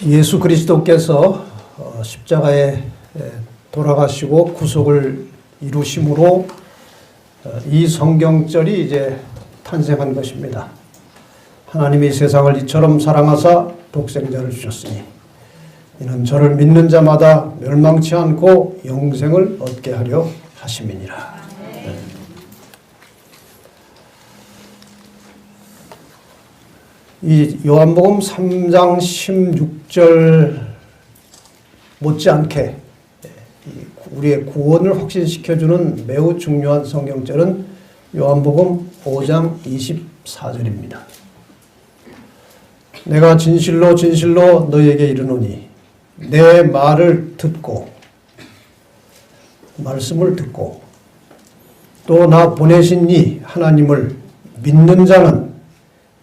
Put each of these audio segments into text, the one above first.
예수 그리스도께서 십자가에 돌아가시고 구속을 이루심으로 이 성경절이 이제 탄생한 것입니다. 하나님이 세상을 이처럼 사랑하사 독생자를 주셨으니 이는 저를 믿는 자마다 멸망치 않고 영생을 얻게 하려 하심이니라. 이 요한복음 3장 16절 못지않게 우리의 구원을 확신시켜주는 매우 중요한 성경절은 요한복음 5장 24절입니다. 내가 진실로 진실로 너희에게 이르노니 내 말을 듣고 말씀을 듣고 또 나 보내신 이 하나님을 믿는 자는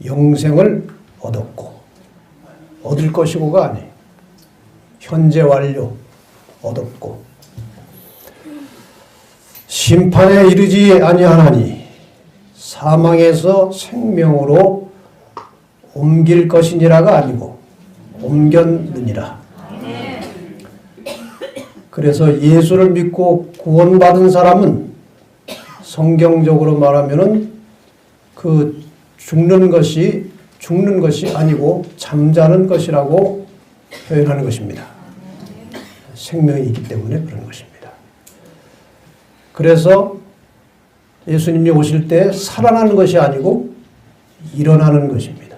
영생을 얻었고 얻을 것이고가 아니 현재 완료 얻었고 심판에 이르지 아니하나니 사망에서 생명으로 옮길 것이니라가 아니고 옮겼느니라. 그래서 예수를 믿고 구원받은 사람은 성경적으로 말하면은 그 죽는 것이 아니고 잠자는 것이라고 표현하는 것입니다. 생명이 있기 때문에 그런 것입니다. 그래서 예수님이 오실 때 살아나는 것이 아니고 일어나는 것입니다.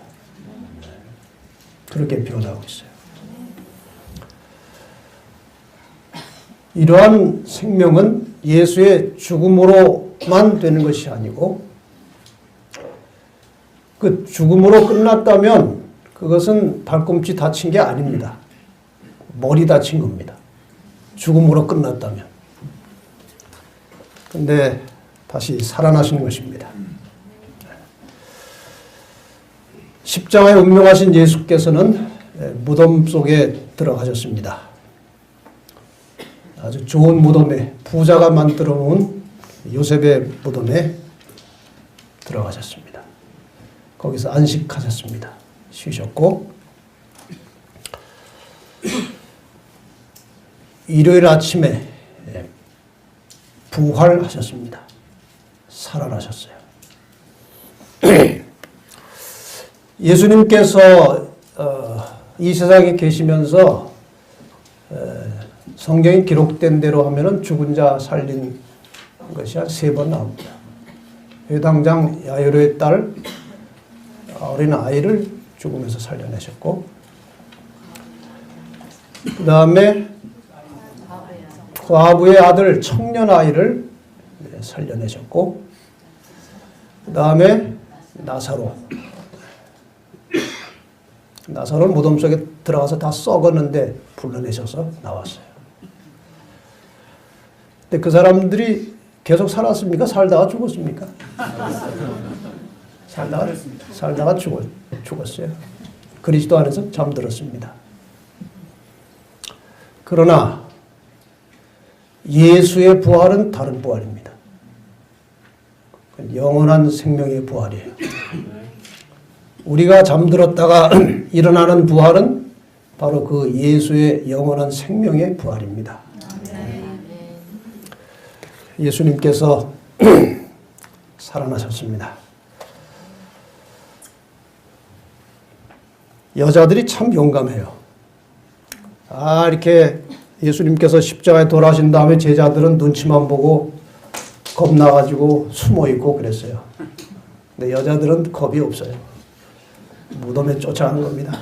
그렇게 표현하고 있어요. 이러한 생명은 예수의 죽음으로만 되는 것이 아니고 그 죽음으로 끝났다면 그것은 발꿈치 다친 게 아닙니다. 머리 다친 겁니다. 죽음으로 끝났다면. 근데 다시 살아나신 것입니다. 십자가에 운명하신 예수께서는 무덤 속에 들어가셨습니다. 아주 좋은 무덤에 부자가 만들어 놓은 요셉의 무덤에 들어가셨습니다. 거기서 안식하셨습니다. 쉬셨고 일요일 아침에 부활하셨습니다. 살아나셨어요. 예수님께서 이 세상에 계시면서 성경이 기록된 대로 하면은 죽은 자 살린 것이 한 3번 나옵니다. 회당장 야이로의 딸 어린 아이를 죽음에서 살려내셨고, 그 다음에 과부의 아들 청년 아이를 살려내셨고, 그 다음에 나사로는 무덤 속에 들어가서 다 썩었는데 불러내셔서 나왔어요. 근데 그 사람들이 계속 살았습니까? 살다가 죽었습니까? 살다가 죽었어요. 그리스도 안에서 잠들었습니다. 그러나 예수의 부활은 다른 부활입니다. 영원한 생명의 부활이에요. 우리가 잠들었다가 일어나는 부활은 바로 그 예수의 영원한 생명의 부활입니다. 예수님께서 살아나셨습니다. 여자들이 참 용감해요. 이렇게 예수님께서 십자가에 돌아가신 다음에 제자들은 눈치만 보고 겁나가지고 숨어있고 그랬어요. 근데 여자들은 겁이 없어요. 무덤에 쫓아가는 겁니다.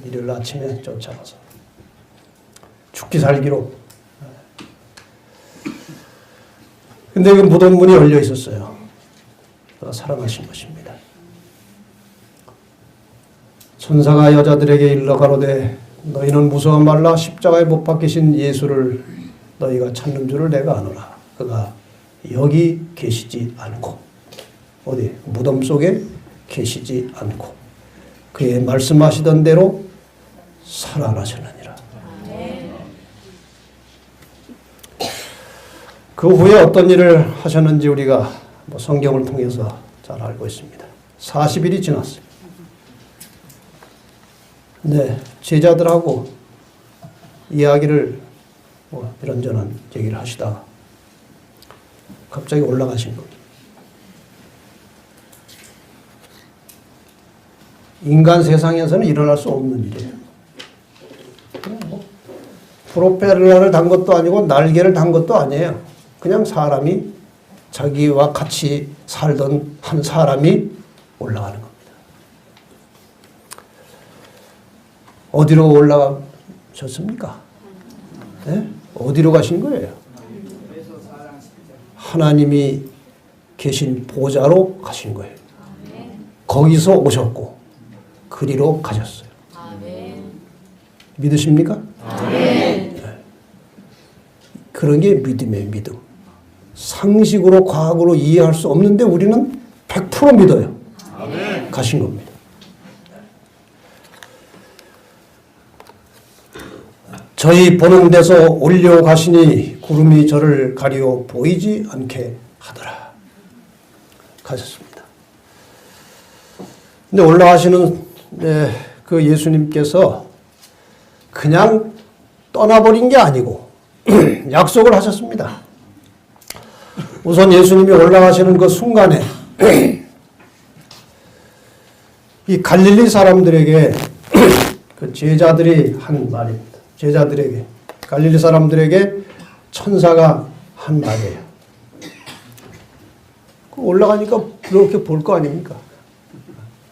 일요일 아침에 쫓아가서 죽기 살기로. 근데 그 무덤 문이 열려 있었어요. 살아나신 것입니다. 천사가 여자들에게 일러 가로되 너희는 무서워 말라. 십자가에 못 박히신 예수를 너희가 찾는 줄을 내가 아노라. 그가 여기 계시지 않고 어디 무덤 속에 계시지 않고 그의 말씀하시던 대로 살아나셨느니라. 그 후에 어떤 일을 하셨는지 우리가 성경을 통해서 잘 알고 있습니다. 40일이 지났어요. 네, 제자들하고 이야기를 이런저런 얘기를 하시다가 갑자기 올라가신 겁니다. 인간 세상에서는 일어날 수 없는 일이에요. 프로펠러를 단 것도 아니고 날개를 단 것도 아니에요. 그냥 사람이 자기와 같이 살던 한 사람이 올라가는 겁니다. 어디로 올라가셨습니까? 네? 어디로 가신 거예요? 하나님이 계신 보좌로 가신 거예요. 거기서 오셨고 그리로 가셨어요. 믿으십니까? 네. 그런 게 믿음이에요. 믿음. 상식으로 과학으로 이해할 수 없는데 우리는 100% 믿어요. 가신 겁니다. 저희 보는 데서 올려가시니 구름이 저를 가리워 보이지 않게 하더라. 가셨습니다. 근데 올라가시는 그 예수님께서 그냥 떠나버린 게 아니고 약속을 하셨습니다. 우선 예수님이 올라가시는 그 순간에 이 갈릴리 사람들에게 그 제자들이 한 말입니다. 제자들에게, 갈릴리 사람들에게 천사가 한 말이에요. 올라가니까 그렇게 볼 거 아닙니까?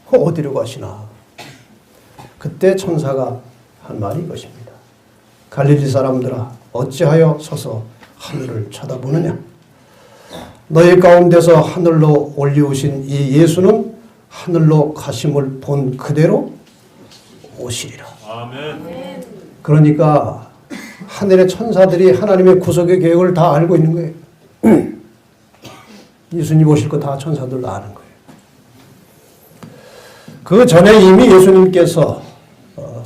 어디로 가시나? 그때 천사가 한 말이 이것입니다. 갈릴리 사람들아, 어찌하여 서서 하늘을 쳐다보느냐? 너희 가운데서 하늘로 올리우신 이 예수는 하늘로 가심을 본 그대로 오시리라. 아멘. 그러니까 하늘의 천사들이 하나님의 구속의 계획을 다 알고 있는 거예요. 예수님 오실 거 다 천사들도 아는 거예요. 그 전에 이미 예수님께서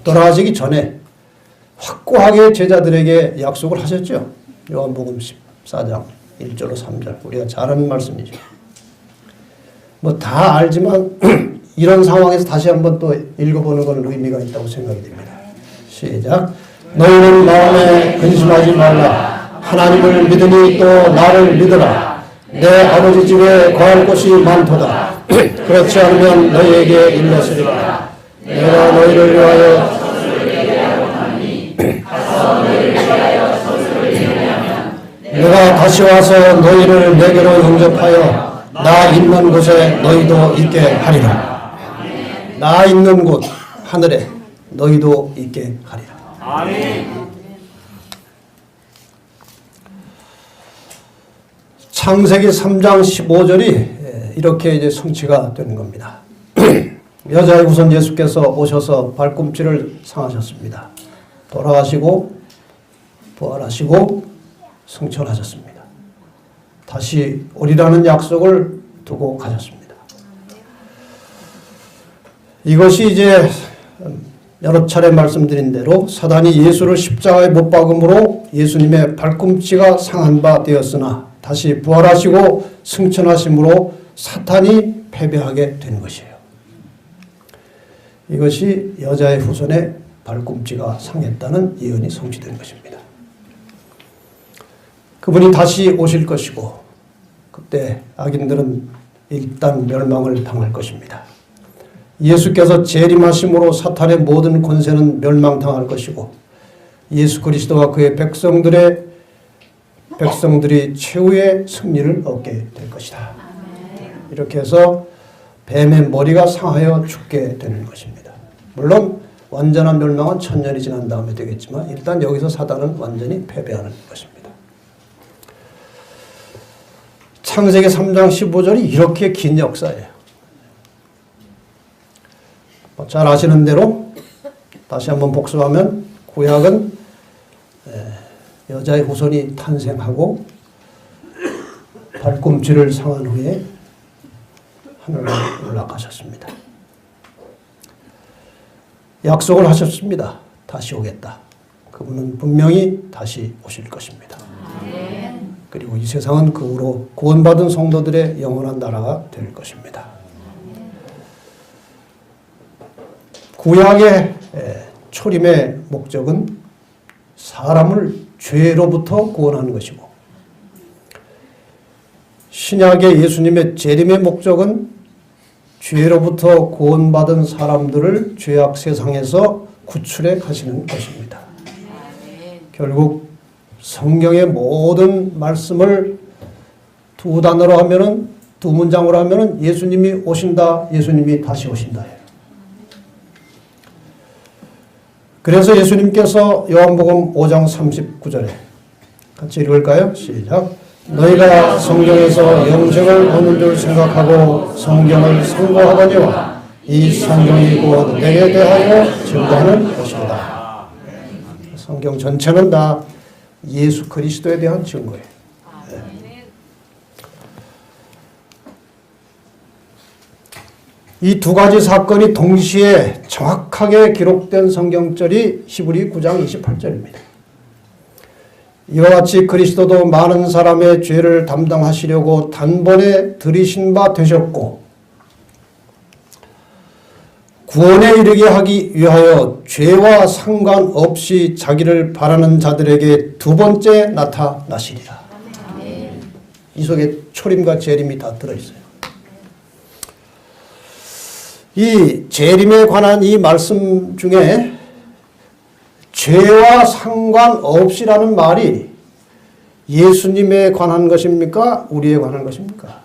돌아가시기 전에 확고하게 제자들에게 약속을 하셨죠. 요한복음 14장 1절로 3절. 우리가 잘 아는 말씀이죠. 뭐 다 알지만 이런 상황에서 다시 한번 또 읽어보는 것은 의미가 있다고 생각이 됩니다. 시작. 너희는 마음에 근심하지 말라. 하나님을 믿으니 또 나를 믿으라. 내 아버지 집에 거할 곳이 많도다. 그렇지 않으면 너희에게 일렀으리라. 내가 너희를 위하여 내가 다시 와서 너희를 내게로 영접하여 나 있는 곳에 너희도 있게 하리라. 나 있는 곳 하늘에 너희도 있게 하리라. 창세기 3장 15절이 이렇게 이제 성취가 되는 겁니다. 여자의 후손 예수께서 오셔서 발꿈치를 상하셨습니다. 돌아가시고 부활하시고 승천하셨습니다. 다시 오리라는 약속을 두고 가셨습니다. 이것이 이제 여러 차례 말씀드린 대로 사단이 예수를 십자가에 못 박음으로 예수님의 발꿈치가 상한 바 되었으나 다시 부활하시고 승천하심으로 사탄이 패배하게 된 것이에요. 이것이 여자의 후손의 발꿈치가 상했다는 예언이 성취된 것입니다. 그분이 다시 오실 것이고 그때 악인들은 일단 멸망을 당할 것입니다. 예수께서 재림하심으로 사탄의 모든 권세는 멸망당할 것이고 예수 그리스도와 그의 백성들이 최후의 승리를 얻게 될 것이다. 이렇게 해서 뱀의 머리가 상하여 죽게 되는 것입니다. 물론 완전한 멸망은 1000년이 지난 다음에 되겠지만 일단 여기서 사단은 완전히 패배하는 것입니다. 창세기 3장 15절이 이렇게 긴 역사예요. 잘 아시는 대로 다시 한번 복습하면 구약은 여자의 후손이 탄생하고 발꿈치를 상한 후에 하늘로 올라가셨습니다. 약속을 하셨습니다. 다시 오겠다. 그분은 분명히 다시 오실 것입니다. 그리고 이 세상은 그 후로 구원받은 성도들의 영원한 나라가 될 것입니다. 구약의 초림의 목적은 사람을 죄로부터 구원하는 것이고, 신약의 예수님의 재림의 목적은 죄로부터 구원받은 사람들을 죄악 세상에서 구출해 가시는 것입니다. 결국 성경의 모든 말씀을 두 단어로 하면은, 두 문장으로 하면은 예수님이 오신다, 예수님이 다시 오신다예요. 그래서 예수님께서 요한복음 5장 39절에 같이 읽을까요? 시작. 너희가 성경에서 영생을 얻는 줄 생각하고 성경을 상고하거니와 이 성경이 곧 내게 대하여 증거하는 것이다. 성경 전체는 다 예수 그리스도에 대한 증거예요. 이 두 가지 사건이 동시에 정확하게 기록된 성경절이 히브리 9장 28절입니다. 이와 같이 그리스도도 많은 사람의 죄를 담당하시려고 단번에 들이신 바 되셨고, 구원에 이르게 하기 위하여 죄와 상관없이 자기를 바라는 자들에게 두 번째 나타나시리라. 이 속에 초림과 재림이 다 들어있어요. 이 재림에 관한 이 말씀 중에 죄와 상관없이라는 말이 예수님에 관한 것입니까? 우리에 관한 것입니까?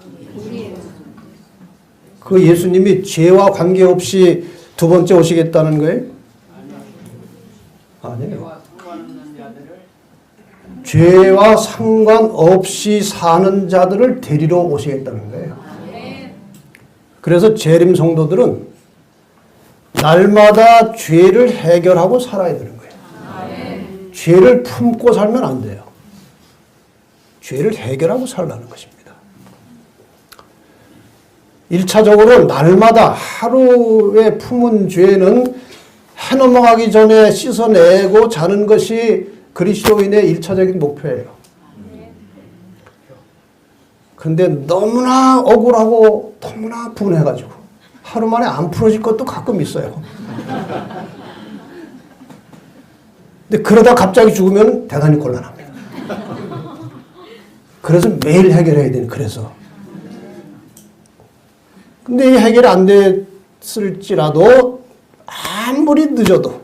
그 예수님이 죄와 관계없이 두 번째 오시겠다는 거예요? 아니에요. 죄와 상관없이 사는 자들을 데리러 오시겠다는 거예요. 그래서 재림 성도들은 날마다 죄를 해결하고 살아야 되는 거예요. 죄를 품고 살면 안 돼요. 죄를 해결하고 살라는 것입니다. 1차적으로 날마다 하루에 품은 죄는 해 넘어가기 전에 씻어내고 자는 것이 그리스도인의 1차적인 목표예요. 근데 너무나 억울하고 너무나 분해가지고 하루 만에 안 풀어질 것도 가끔 있어요. 근데 그러다 갑자기 죽으면 대단히 곤란합니다. 그래서 매일 해결해야 되는, 그래서. 근데 이 해결이 안 됐을지라도 아무리 늦어도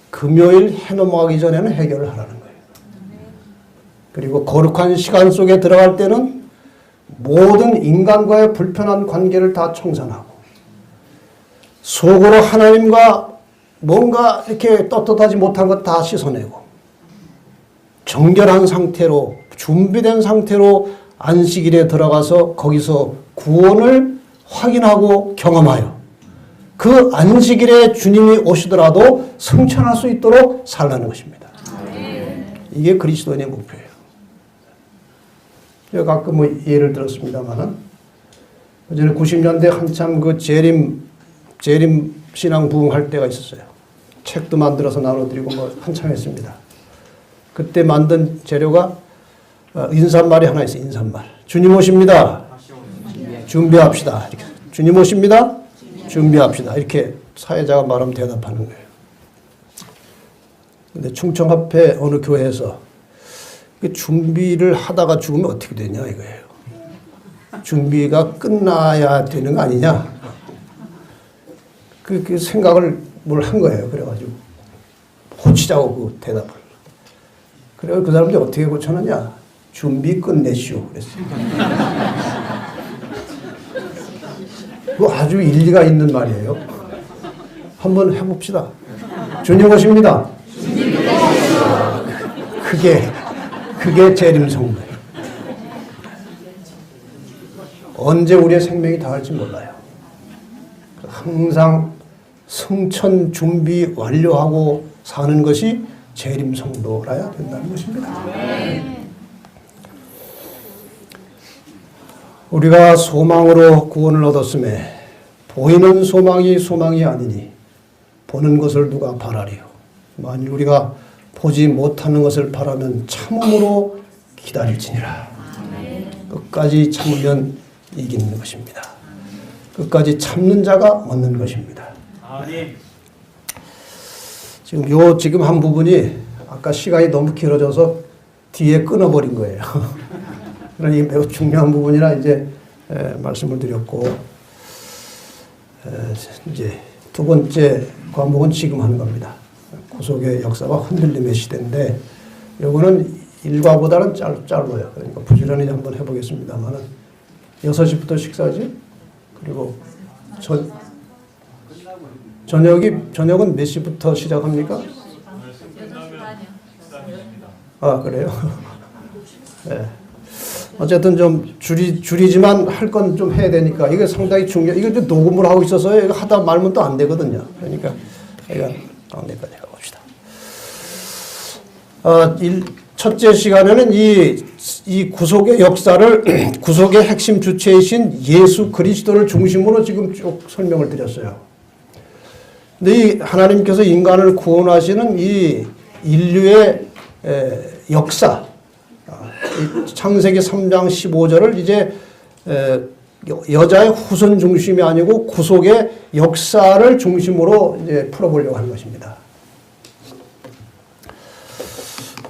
금요일 해 넘어가기 전에는 해결을 하라는 거예요. 그리고 거룩한 시간 속에 들어갈 때는 모든 인간과의 불편한 관계를 다 청산하고 속으로 하나님과 뭔가 이렇게 떳떳하지 못한 것 다 씻어내고 정결한 상태로, 준비된 상태로 안식일에 들어가서 거기서 구원을 확인하고 경험하여 그 안식일에 주님이 오시더라도 성천할 수 있도록 살라는 것입니다. 이게 그리스도인의 목표예요. 제가 가끔 예를 들었습니다만은, 예전에 90년대 한참 그 재림 신앙 부흥할 때가 있었어요. 책도 만들어서 나눠드리고 한참 했습니다. 그때 만든 재료가 인사말이 하나 있어요. 인사말. 주님 오십니다. 준비합시다. 이렇게. 주님 오십니다. 준비합시다. 이렇게 사회자가 말하면 대답하는 거예요. 근데 충청합회 어느 교회에서 준비를 하다가 죽으면 어떻게 되냐 이거예요. 준비가 끝나야 되는 거 아니냐. 그 생각을 뭘 한 거예요. 그래가지고 고치자고 그 대답을. 그래서 그 사람들이 어떻게 고쳐놨냐. 준비 끝내시오. 그랬어요. 그거 아주 일리가 있는 말이에요. 한번 해봅시다. 주님 오십니다. 그게 재림 성도예요. 언제 우리의 생명이 다할지 몰라요. 항상 성천 준비 완료하고 사는 것이 재림 성도라야 된다는 것입니다. 우리가 소망으로 구원을 얻었음에 보이는 소망이 아니니 보는 것을 누가 바라리요. 만일 우리가 보지 못하는 것을 바라면 참음으로 기다릴지니라. 끝까지 참으면 이기는 것입니다. 끝까지 참는 자가 얻는 것입니다. 지금 한 부분이 아까 시간이 너무 길어져서 뒤에 끊어버린 거예요. 그러니 매우 중요한 부분이라 이제 말씀을 드렸고, 이제 두 번째 과목은 지금 하는 겁니다. 구속의 역사와 흔들림의 시대인데, 요거는 일과보다는 짧아요. 그러니까 부지런히 한번 해보겠습니다만은 6시부터 식사지? 그리고 저녁은 몇 시부터 시작합니까? 아, 그래요? 네. 어쨌든 좀 줄이지만 할 건 좀 해야 되니까 이게 상당히 이거 좀 녹음을 하고 있어서 이거 하다 말면 또 안 되거든요. 그러니까 우리가 가운데까지 가봅시다. 첫째 시간에는 이 구속의 역사를 구속의 핵심 주체이신 예수 그리스도를 중심으로 지금 쭉 설명을 드렸어요. 근데 이 하나님께서 인간을 구원하시는 이 인류의 역사, 창세기 3장 15절을 이제 여자의 후손 중심이 아니고 구속의 역사를 중심으로 이제 풀어보려고 하는 것입니다.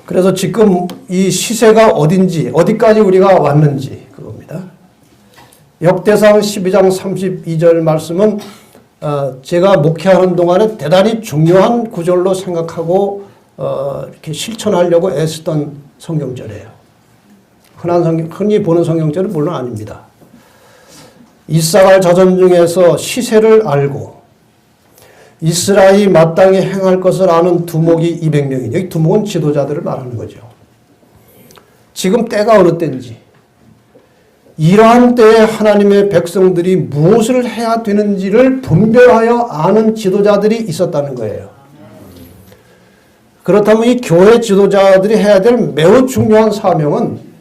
그래서 지금 이 시세가 어디까지 우리가 왔는지 그겁니다. 역대상 12장 32절 말씀은 제가 목회하는 동안에 대단히 중요한 구절로 생각하고 이렇게 실천하려고 애쓰던 성경절이에요. 흔히 보는 성경절은 물론 아닙니다. 이사갈 자손 중에서 시세를 알고 이스라엘이 마땅히 행할 것을 아는 두목이 200명이죠. 여기 두목은 지도자들을 말하는 거죠. 지금 때가 어느 때인지, 이러한 때에 하나님의 백성들이 무엇을 해야 되는지를 분별하여 아는 지도자들이 있었다는 거예요. 그렇다면 이 교회 지도자들이 해야 될 매우 중요한 사명은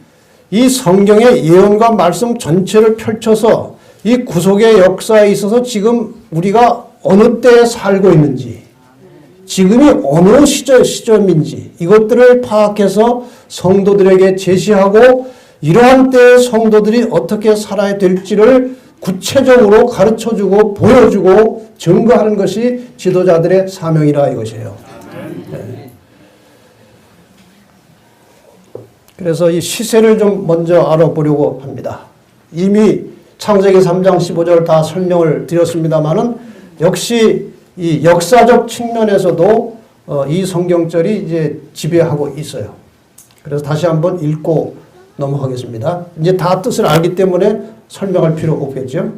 이 성경의 예언과 말씀 전체를 펼쳐서 이 구속의 역사에 있어서 지금 우리가 어느 때에 살고 있는지, 지금이 어느 시점인지 이것들을 파악해서 성도들에게 제시하고 이러한 때에 성도들이 어떻게 살아야 될지를 구체적으로 가르쳐주고 보여주고 증거하는 것이 지도자들의 사명이라 이것이에요. 네. 그래서 이 시세를 좀 먼저 알아보려고 합니다. 이미 창세기 3장 15절 다 설명을 드렸습니다만은 역시 이 역사적 측면에서도 이 성경절이 이제 지배하고 있어요. 그래서 다시 한번 읽고 넘어가겠습니다. 이제 다 뜻을 알기 때문에 설명할 필요 없겠죠?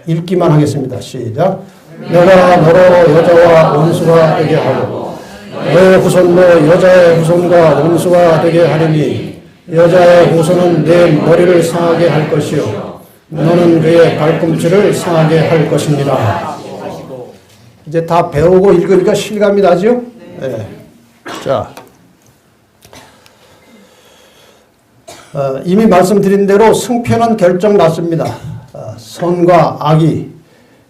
읽기만 하겠습니다. 시작. 내가 너로 여자와 원수가 되게 하고 너의 후손도 여자의 후손과 원수가 되게 하리니 여자의 후손은 내 머리를 상하게 할 것이요 너는 그의 발꿈치를 상하게 할 것입니다. 이제 다 배우고 읽으니까 실감이 나죠? 네. 자, 이미 말씀드린 대로 승패는 결정났습니다. 선과 악이,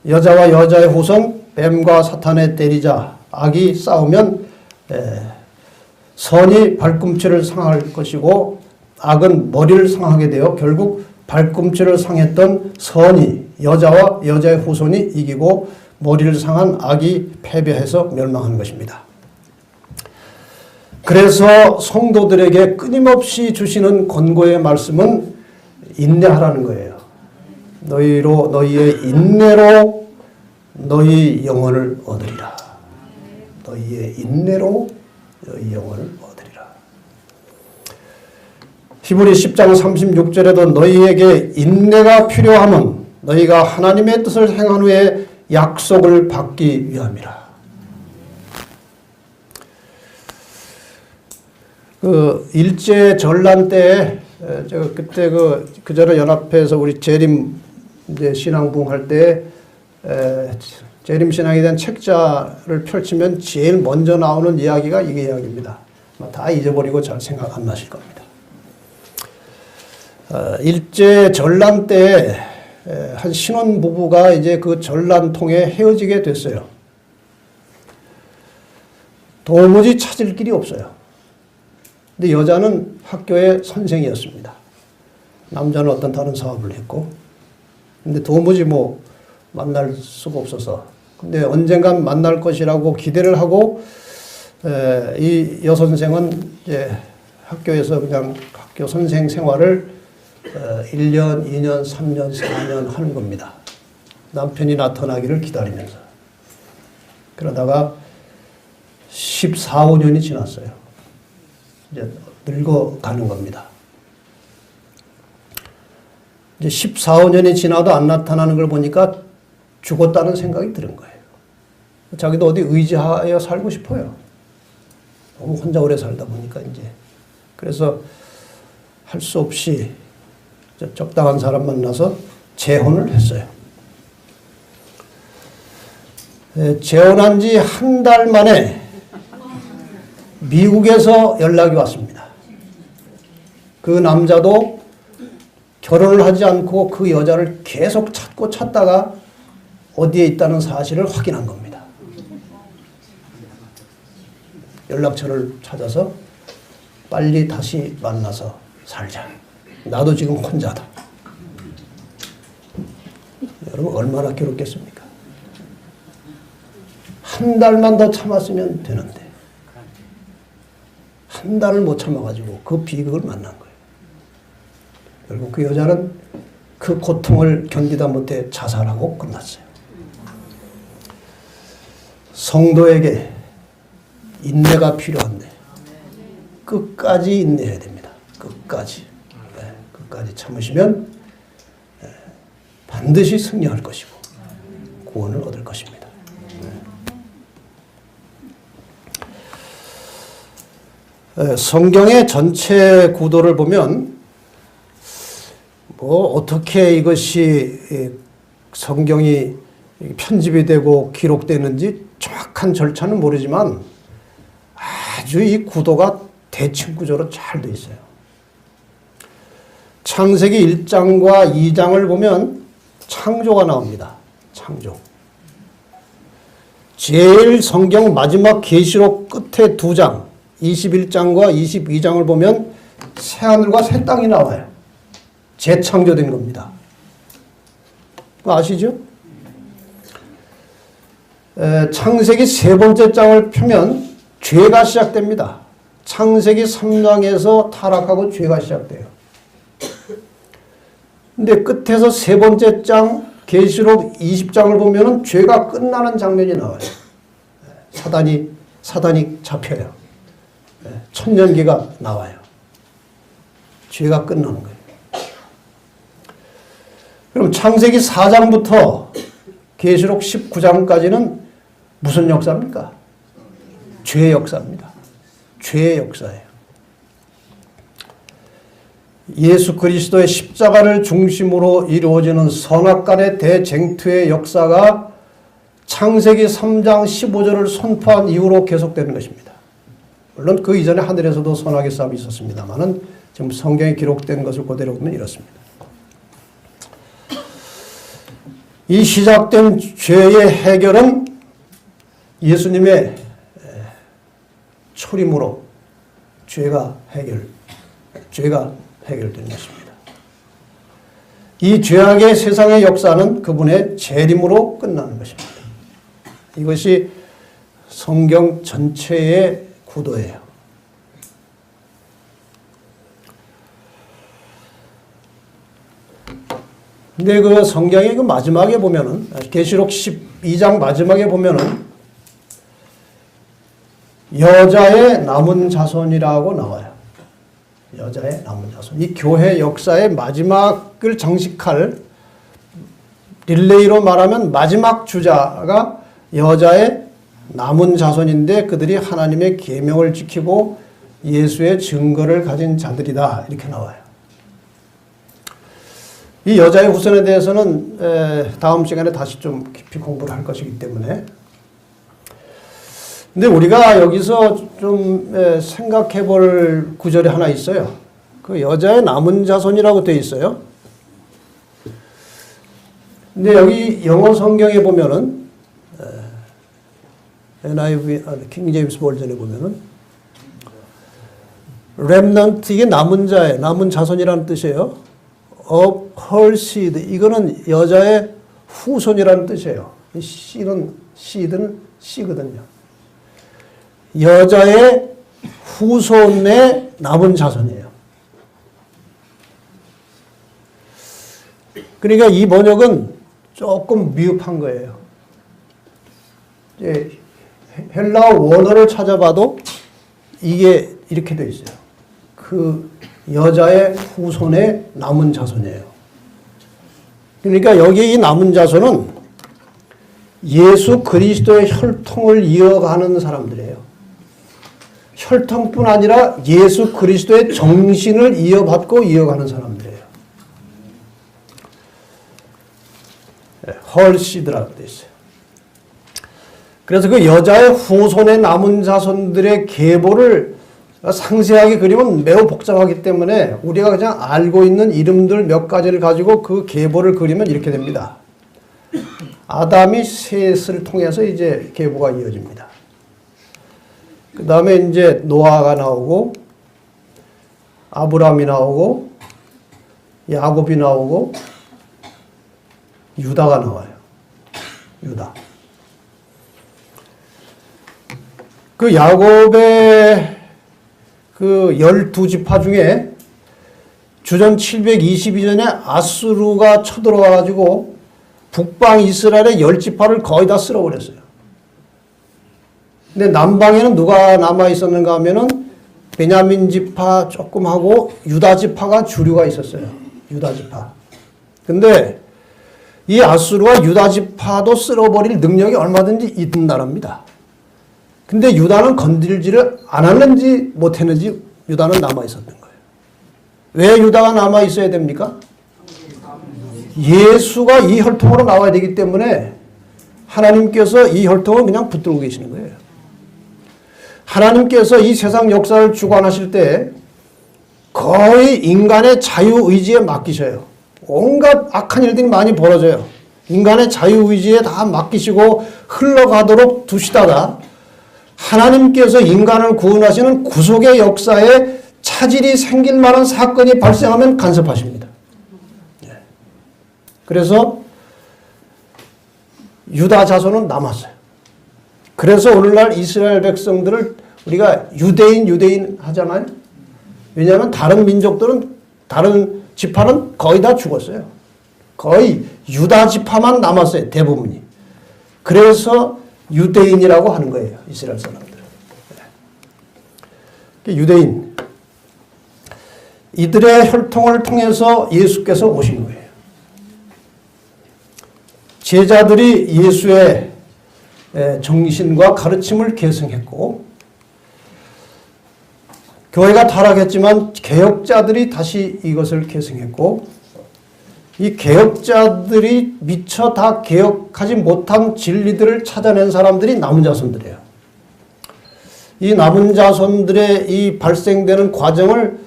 여자와 여자의 후손, 뱀과 사탄의 때리자, 악이 싸우면 선이 발꿈치를 상할 것이고 악은 머리를 상하게 되어 결국 발꿈치를 상했던 선이, 여자와 여자의 후손이 이기고 머리를 상한 악이 패배해서 멸망하는 것입니다. 그래서 성도들에게 끊임없이 주시는 권고의 말씀은 인내하라는 거예요. 너희의 인내로 너희 영혼을 얻으리라. 너희의 인내로 너희 영혼을 얻으리라. 히브리 10장 36절에도 너희에게 인내가 필요함은 너희가 하나님의 뜻을 행한 후에 약속을 받기 위함이라. 일제 전란 때에 제가 그때 그저러 연합회에서 우리 재림 이제 신앙 부흥할 때 재림 신앙에 대한 책자를 펼치면 제일 먼저 나오는 이야기가 이게 이야기입니다. 다 잊어버리고 잘 생각 안 나실 겁니다. 일제 전란 때에 한 신혼 부부가 이제 그 전란 통해 헤어지게 됐어요. 도무지 찾을 길이 없어요. 근데 여자는 학교의 선생이었습니다. 남자는 어떤 다른 사업을 했고, 근데 도무지 만날 수가 없어서, 근데 언젠간 만날 것이라고 기대를 하고 이 여선생은 이제 학교에서 그냥 학교 선생 생활을 1년, 2년, 3년, 4년 하는 겁니다. 남편이 나타나기를 기다리면서. 그러다가 14, 15년이 지났어요. 이제 늙어가는 겁니다. 이제 14, 15년이 지나도 안 나타나는 걸 보니까 죽었다는 생각이 드는 거예요. 자기도 어디 의지하여 살고 싶어요. 너무 혼자 오래 살다 보니까 이제. 그래서 할 수 없이 적당한 사람 만나서 재혼을 했어요. 재혼한 지 한 달 만에 미국에서 연락이 왔습니다. 그 남자도 결혼을 하지 않고 그 여자를 계속 찾고 찾다가 어디에 있다는 사실을 확인한 겁니다. 연락처를 찾아서 빨리 다시 만나서 살자. 나도 지금 혼자다. 여러분 얼마나 괴롭겠습니까? 한 달만 더 참았으면 되는데 한 달을 못 참아가지고 그 비극을 만난 거예요. 결국 그 여자는 그 고통을 견디다 못해 자살하고 끝났어요. 성도에게 인내가 필요한데 끝까지 인내해야 됩니다. 끝까지. 끝까지 참으시면 반드시 승리할 것이고 구원을 얻을 것입니다. 성경의 전체 구도를 보면 뭐 어떻게 이것이 성경이 편집이 되고 기록되는지 정확한 절차는 모르지만 아주 이 구도가 대칭 구조로 잘 돼 있어요. 창세기 1장과 2장을 보면 창조가 나옵니다. 창조. 제일 성경 마지막 계시록 끝에 2장 21장과 22장을 보면 새하늘과 새 땅이 나와요. 재창조된 겁니다. 아시죠? 창세기 세 번째 장을 펴면 죄가 시작됩니다. 창세기 3장에서 타락하고 죄가 시작돼요. 근데 끝에서 세 번째 장 계시록 20장을 보면은 죄가 끝나는 장면이 나와요. 사단이 잡혀요. 천년기가 나와요. 죄가 끝나는 거예요. 그럼 창세기 4장부터 계시록 19장까지는 무슨 역사입니까? 죄의 역사입니다. 죄의 역사예요. 예수 그리스도의 십자가를 중심으로 이루어지는 선악간의 대쟁투의 역사가 창세기 3장 15절을 선포한 이후로 계속되는 것입니다. 물론 그 이전에 하늘에서도 선악의 싸움이 있었습니다만은 지금 성경에 기록된 것을 그대로 보면 이렇습니다. 이 시작된 죄의 해결은 예수님의 초림으로 죄가 해결된 것입니다. 이 죄악의 세상의 역사는 그분의 재림으로 끝나는 것입니다. 이것이 성경 전체의 구도예요. 근데 그 성경의 그 마지막에 보면은 계시록 12장 마지막에 보면은 여자의 남은 자손이라고 나와요. 여자의 남은 자손. 이 교회 역사의 마지막을 장식할 릴레이로 말하면 마지막 주자가 여자의 남은 자손인데 그들이 하나님의 계명을 지키고 예수의 증거를 가진 자들이다. 이렇게 나와요. 이 여자의 후손에 대해서는 다음 시간에 다시 좀 깊이 공부를 할 것이기 때문에 근데 우리가 여기서 좀 생각해 볼 구절이 하나 있어요. 그 여자의 남은 자손이라고 되어 있어요. 근데 여기 영어 성경에 보면은 NIV, 킹 제임스 버전에 보면은 remnant, 이게 남은 자의, 남은 자손이라는 뜻이에요. of her seed, 이거는 여자의 후손이라는 뜻이에요. 이 seed는 씨거든요. 여자의 후손의 남은 자손이에요. 그러니까 이 번역은 조금 미흡한 거예요. 헬라어 원어를 찾아봐도 이게 이렇게 되어 있어요. 그 여자의 후손의 남은 자손이에요. 그러니까 여기 이 남은 자손은 예수 그리스도의 혈통을 이어가는 사람들이에요. 혈통뿐 아니라 예수 그리스도의 정신을 이어받고 이어가는 사람들이에요. 헐시드라고 되어 있어요. 그래서 그 여자의 후손의 남은 자손들의 계보를 상세하게 그리면 매우 복잡하기 때문에 우리가 그냥 알고 있는 이름들 몇 가지를 가지고 그 계보를 그리면 이렇게 됩니다. 아담이 셋을 통해서 이제 계보가 이어집니다. 그 다음에 이제 노아가 나오고, 아브람이 나오고, 야곱이 나오고, 유다가 나와요. 유다. 그 야곱의 그 12지파 중에 주전 722년에 아수르가 쳐들어와가지고 북방 이스라엘의 10지파를 거의 다 쓸어버렸어요. 근데 남방에는 누가 남아있었는가 하면은 베냐민 지파 조금 하고 유다 지파가 주류가 있었어요. 유다 지파. 근데 이 아수르와 유다 지파도 쓸어버릴 능력이 얼마든지 있는 나라입니다. 근데 유다는 건들지를 않았는지 못했는지 유다는 남아있었던 거예요. 왜 유다가 남아있어야 됩니까? 예수가 이 혈통으로 나와야 되기 때문에 하나님께서 이 혈통을 그냥 붙들고 계시는 거예요. 하나님께서 이 세상 역사를 주관하실 때 거의 인간의 자유의지에 맡기셔요. 온갖 악한 일들이 많이 벌어져요. 인간의 자유의지에 다 맡기시고 흘러가도록 두시다가 하나님께서 인간을 구원하시는 구속의 역사에 차질이 생길 만한 사건이 발생하면 간섭하십니다. 그래서 유다 자손은 남았어요. 그래서 오늘날 이스라엘 백성들을 우리가 유대인 하잖아요. 왜냐하면 다른 민족들은, 다른 지파는 거의 다 죽었어요. 거의 유다 지파만 남았어요. 대부분이. 그래서 유대인이라고 하는 거예요. 이스라엘 사람들. 유대인. 이들의 혈통을 통해서 예수께서 오신 거예요. 제자들이 예수의 정신과 가르침을 계승했고, 교회가 타락했지만 개혁자들이 다시 이것을 계승했고, 이 개혁자들이 미처 다 개혁하지 못한 진리들을 찾아낸 사람들이 남은 자손들이에요. 이 남은 자손들의 이 발생되는 과정을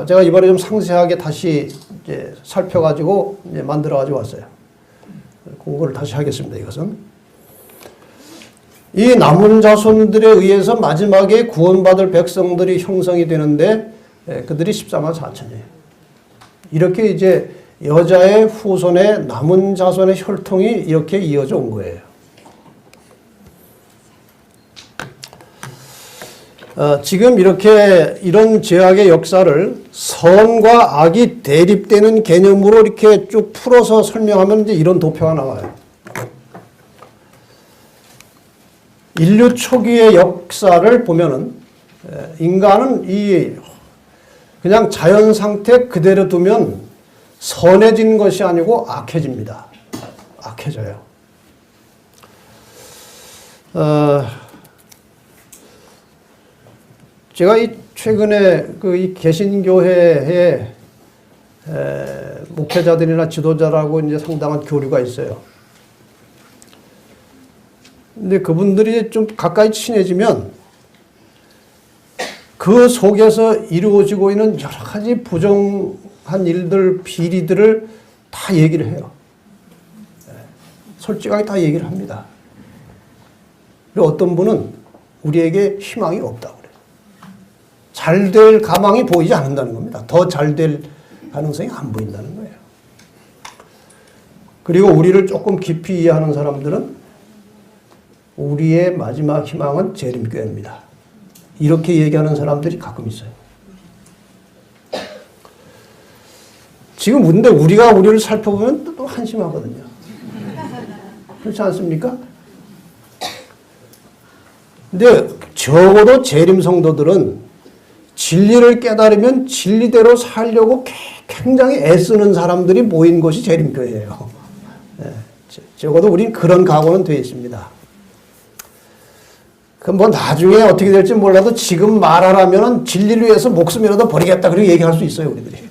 제가 이번에 좀 상세하게 다시 이제 살펴가지고 이제 만들어가지고 왔어요. 공부를 다시 하겠습니다. 이것은 이 남은 자손들에 의해서 마지막에 구원받을 백성들이 형성이 되는데 그들이 14만 4천이에요. 이렇게 이제 여자의 후손의 남은 자손의 혈통이 이렇게 이어져 온 거예요. 지금 이렇게 이런 죄악의 역사를 선과 악이 대립되는 개념으로 이렇게 쭉 풀어서 설명하면 이제 이런 도표가 나와요. 인류 초기의 역사를 보면은 인간은 이 그냥 자연 상태 그대로 두면 선해진 것이 아니고 악해집니다. 악해져요. 제가 이 최근에 그 이 개신교회에 목회자들이나 지도자라고 이제 상당한 교류가 있어요. 근데 그분들이 좀 가까이 친해지면 그 속에서 이루어지고 있는 여러 가지 부정한 일들, 비리들을 다 얘기를 해요. 솔직하게 다 얘기를 합니다. 그리고 어떤 분은 우리에게 희망이 없다고 그래요. 잘 될 가망이 보이지 않는다는 겁니다. 더 잘 될 가능성이 안 보인다는 거예요. 그리고 우리를 조금 깊이 이해하는 사람들은 우리의 마지막 희망은 재림교회입니다. 이렇게 얘기하는 사람들이 가끔 있어요. 지금 근데 우리가 우리를 살펴보면 또 한심하거든요. 그렇지 않습니까? 근데 적어도 재림 성도들은 진리를 깨달으면 진리대로 살려고 굉장히 애쓰는 사람들이 모인 것이 재림교회예요. 적어도 우린 그런 각오는 되어 있습니다. 그 뭐 나중에 어떻게 될지 몰라도 지금 말하라면 진리를 위해서 목숨이라도 버리겠다 그렇게 얘기할 수 있어요, 우리들이.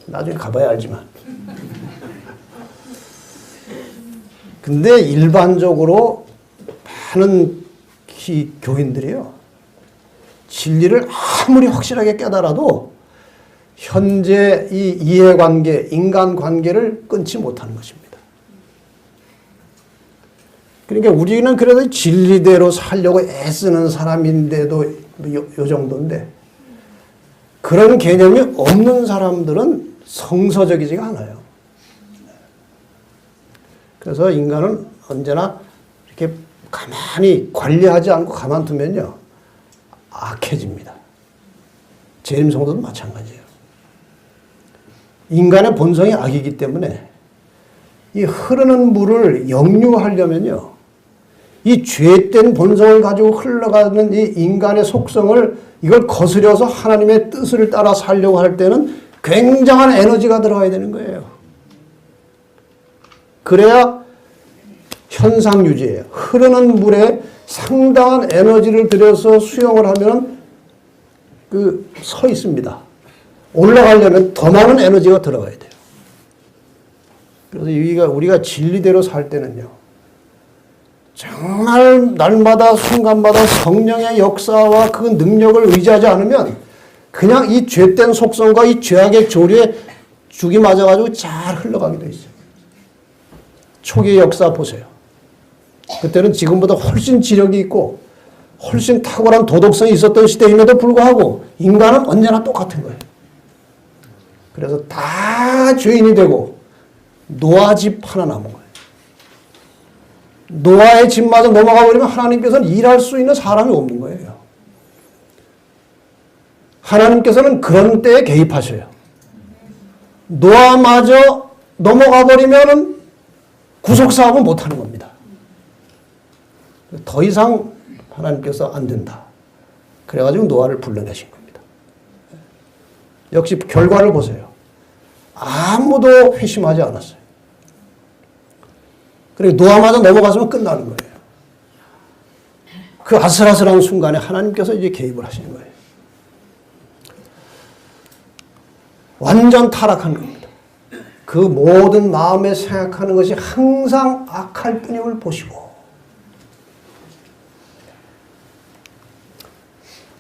나중에 가봐야 알지만. 근데 일반적으로 많은 교인들이요, 진리를 아무리 확실하게 깨달아도 현재 이 이해관계, 인간관계를 끊지 못하는 것입니다. 그러니까 우리는 그래도 진리대로 살려고 애쓰는 사람인데도 요 정도인데, 그런 개념이 없는 사람들은 성서적이지가 않아요. 그래서 인간은 언제나 이렇게 가만히 관리하지 않고 가만두면요, 악해집니다. 재림 성도도 마찬가지예요. 인간의 본성이 악이기 때문에 이 흐르는 물을 역류하려면요, 이 죄된 본성을 가지고 흘러가는 이 인간의 속성을 이걸 거스려서 하나님의 뜻을 따라 살려고 할 때는 굉장한 에너지가 들어가야 되는 거예요. 그래야 현상 유지예요. 흐르는 물에 상당한 에너지를 들여서 수영을 하면 서 있습니다. 올라가려면 더 많은 에너지가 들어가야 돼요. 그래서 우리가 진리대로 살 때는요, 정말 날마다 순간마다 성령의 역사와 그 능력을 의지하지 않으면 그냥 이 죄된 속성과 이 죄악의 조류에 죽이 맞아가지고 잘 흘러가게 돼 있어요. 초기의 역사 보세요. 그때는 지금보다 훨씬 지력이 있고 훨씬 탁월한 도덕성이 있었던 시대임에도 불구하고 인간은 언제나 똑같은 거예요. 그래서 다 죄인이 되고 노아 집 하나 남은 거예요. 노아의 집마저 넘어가 버리면 하나님께서는 일할 수 있는 사람이 없는 거예요. 하나님께서는 그런 때에 개입하셔요. 노아마저 넘어가 버리면 구속사업은 못하는 겁니다. 더 이상 하나님께서 안 된다. 그래가지고 노아를 불러내신 겁니다. 역시 결과를 보세요. 아무도 회심하지 않았어요. 그리고 노아마저 넘어갔으면 끝나는 거예요. 그 아슬아슬한 순간에 하나님께서 이제 개입을 하시는 거예요. 완전 타락한 겁니다. 그 모든 마음에 생각하는 것이 항상 악할 뿐임을 보시고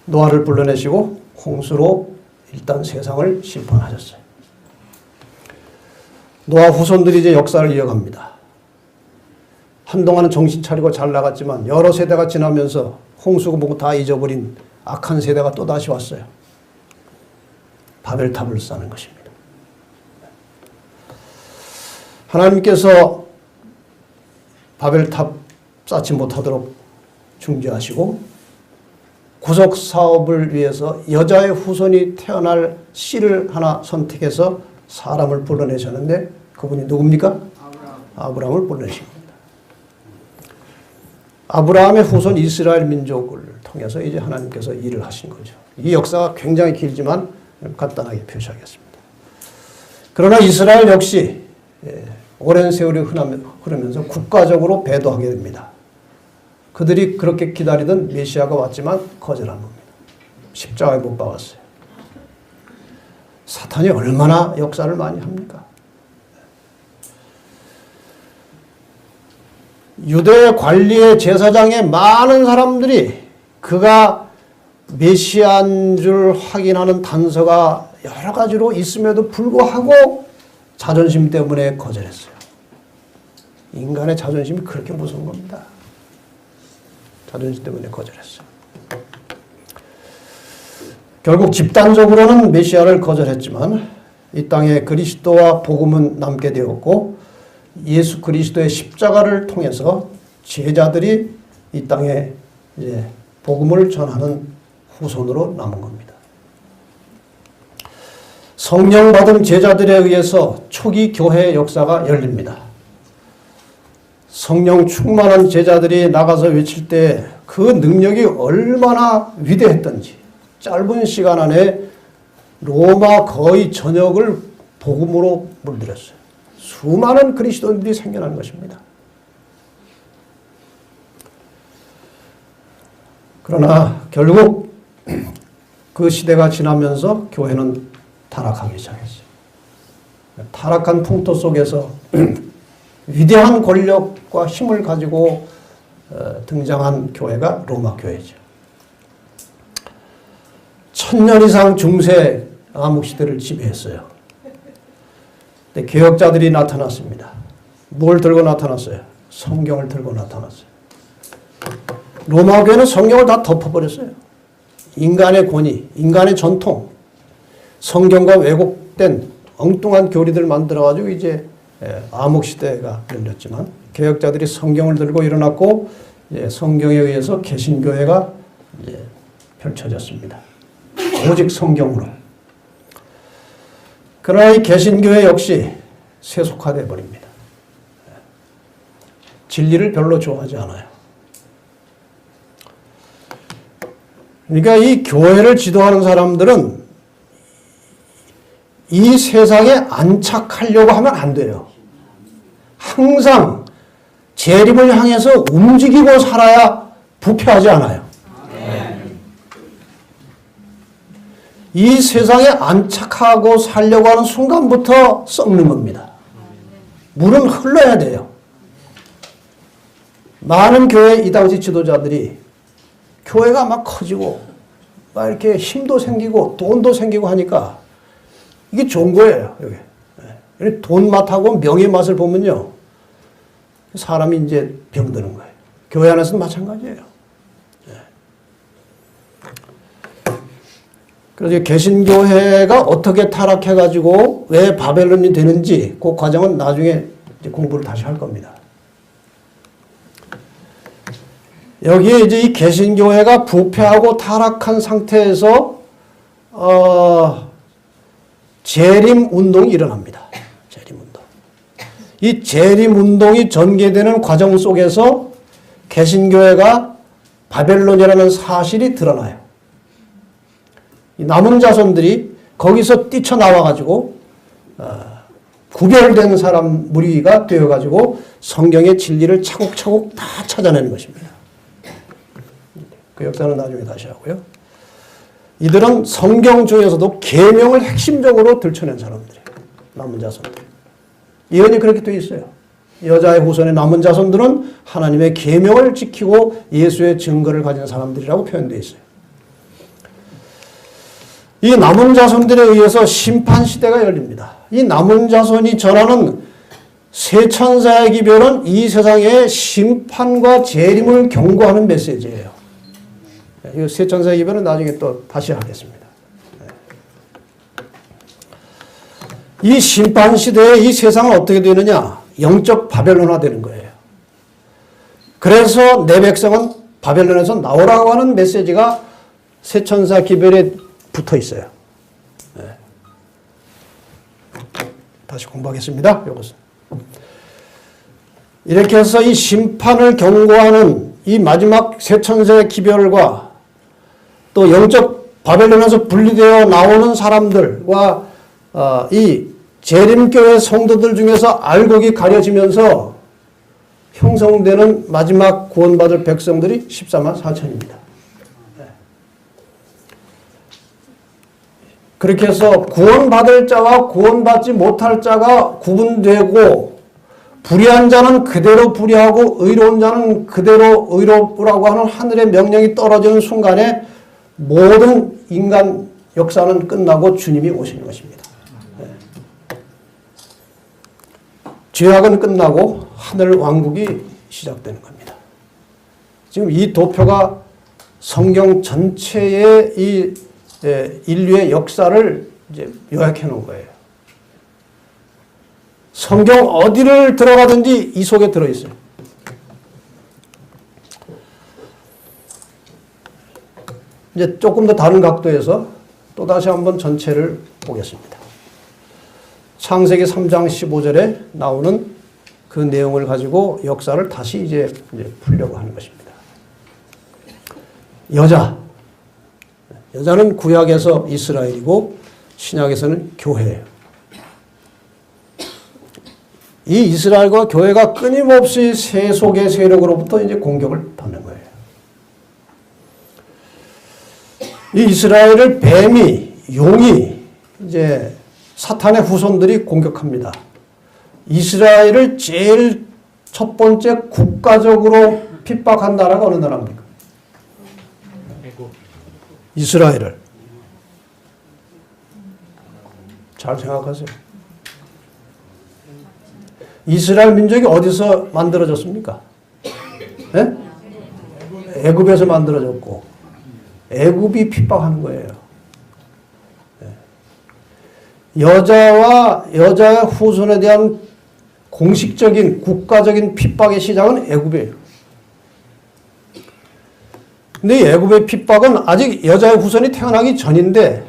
노아를 불러내시고 홍수로 일단 세상을 심판하셨어요. 노아 후손들이 이제 역사를 이어갑니다. 한동안은 정신 차리고 잘 나갔지만 여러 세대가 지나면서 홍수고 뭐고 다 잊어버린 악한 세대가 또 다시 왔어요. 바벨탑을 쌓는 것입니다. 하나님께서 바벨탑 쌓지 못하도록 중지하시고 구속 사업을 위해서 여자의 후손이 태어날 씨를 하나 선택해서 사람을 불러내셨는데 그분이 누굽니까? 아브라함을 불러내십니다. 아브라함의 후손 이스라엘 민족을 통해서 이제 하나님께서 일을 하신 거죠. 이 역사가 굉장히 길지만 간단하게 표시하겠습니다. 그러나 이스라엘 역시 오랜 세월이 흐르면서 국가적으로 배도하게 됩니다. 그들이 그렇게 기다리던 메시아가 왔지만 거절한 겁니다. 십자가에 못 박았어요. 사탄이 얼마나 역사를 많이 합니까? 유대 관리의 제사장의 많은 사람들이 그가 메시아인 줄 확인하는 단서가 여러 가지로 있음에도 불구하고 자존심 때문에 거절했어요. 인간의 자존심이 그렇게 무서운 겁니다. 자존심 때문에 거절했어요. 결국 집단적으로는 메시아를 거절했지만 이 땅에 그리스도와 복음은 남게 되었고 예수 그리스도의 십자가를 통해서 제자들이 이 땅에 이제 복음을 전하는 후손으로 남은 겁니다. 성령 받은 제자들에 의해서 초기 교회의 역사가 열립니다. 성령 충만한 제자들이 나가서 외칠 때 그 능력이 얼마나 위대했던지 짧은 시간 안에 로마 거의 전역을 복음으로 물들였어요. 수많은 그리스도인들이 생겨난 것입니다. 그러나 결국 그 시대가 지나면서 교회는 타락하기 시작했어요. 타락한 풍토 속에서 위대한 권력과 힘을 가지고 등장한 교회가 로마 교회죠. 1000년 이상 중세 암흑시대를 지배했어요. 근데 개혁자들이 나타났습니다. 뭘 들고 나타났어요? 성경을 들고 나타났어요. 로마 교회는 성경을 다 덮어버렸어요. 인간의 권위, 인간의 전통, 성경과 왜곡된 엉뚱한 교리들 만들어가지고 이제 암흑시대가 열렸지만 개혁자들이 성경을 들고 일어났고 성경에 의해서 개신교회가 펼쳐졌습니다. 오직 성경으로. 그러나 이 개신교회 역시 세속화되어 버립니다. 진리를 별로 좋아하지 않아요. 그러니까 이 교회를 지도하는 사람들은 이 세상에 안착하려고 하면 안 돼요. 항상 재림을 향해서 움직이고 살아야 부패하지 않아요. 이 세상에 안착하고 살려고 하는 순간부터 썩는 겁니다. 물은 흘러야 돼요. 많은 교회 이 당시 지도자들이 교회가 막 커지고 막 이렇게 힘도 생기고 돈도 생기고 하니까 이게 좋은 거예요. 여기 돈 맛하고 명예 맛을 보면요, 사람이 이제 병드는 거예요. 교회 안에서도 마찬가지예요. 그래서 개신교회가 어떻게 타락해가지고 왜 바벨론이 되는지 그 과정은 나중에 이제 공부를 다시 할 겁니다. 여기에 이제 이 개신교회가 부패하고 타락한 상태에서 재림 운동이 일어납니다. 재림 운동. 이 재림 운동이 전개되는 과정 속에서 개신교회가 바벨론이라는 사실이 드러나요. 이 남은 자손들이 거기서 뛰쳐나와가지고 구별된 사람 무리가 되어가지고 성경의 진리를 차곡차곡 다 찾아내는 것입니다. 그 역사는 나중에 다시 하고요. 이들은 성경 중에서도 계명을 핵심적으로 들춰낸 사람들이에요. 남은 자손들. 예언이 그렇게 되어 있어요. 여자의 후손의 남은 자손들은 하나님의 계명을 지키고 예수의 증거를 가진 사람들이라고 표현되어 있어요. 이 남은 자손들에 의해서 심판시대가 열립니다. 이 남은 자손이 전하는 새 천사의 기별은 이 세상의 심판과 재림을 경고하는 메시지예요. 이 새 천사의 기별은 나중에 또 다시 하겠습니다. 이 심판시대에 이 세상은 어떻게 되느냐? 영적 바벨론화 되는 거예요. 그래서 내 백성은 바벨론에서 나오라고 하는 메시지가 새 천사 기별에 붙어 있어요. 다시 공부하겠습니다. 이것은. 이렇게 해서 이 심판을 경고하는 이 마지막 새 천사의 기별과 또 영적 바벨론에서 분리되어 나오는 사람들과 이 재림교회 성도들 중에서 알곡이 가려지면서 형성되는 마지막 구원받을 백성들이 14만 4천입니다. 그렇게 해서 구원받을 자와 구원받지 못할 자가 구분되고 불의한 자는 그대로 불의하고 의로운 자는 그대로 의롭라고 하는 하늘의 명령이 떨어지는 순간에 모든 인간 역사는 끝나고 주님이 오시는 것입니다. 죄악은 끝나고 하늘 왕국이 시작되는 겁니다. 지금 이 도표가 성경 전체의 이 인류의 역사를 이제 요약해 놓은 거예요. 성경 어디를 들어가든지 이 속에 들어있어요. 이제 조금 더 다른 각도에서 또 다시 한번 전체를 보겠습니다. 창세기 3장 15절에 나오는 그 내용을 가지고 역사를 다시 이제 풀려고 하는 것입니다. 여자는 구약에서 이스라엘이고 신약에서는 교회예요. 이 이스라엘과 교회가 끊임없이 세속의 세력으로부터 이제 공격을 받는 거예요. 이 이스라엘을 뱀이, 용이, 이제 사탄의 후손들이 공격합니다. 이스라엘을 제일 첫 번째 국가적으로 핍박한 나라가 어느 나라입니까? 이스라엘을. 잘 생각하세요. 이스라엘 민족이 어디서 만들어졌습니까? 네? 애굽에서 만들어졌고 애굽이 핍박하는 거예요. 여자와 여자의 후손에 대한 공식적인 국가적인 핍박의 시작은 애굽이에요. 근데 이 애굽의 핍박은 아직 여자의 후손이 태어나기 전인데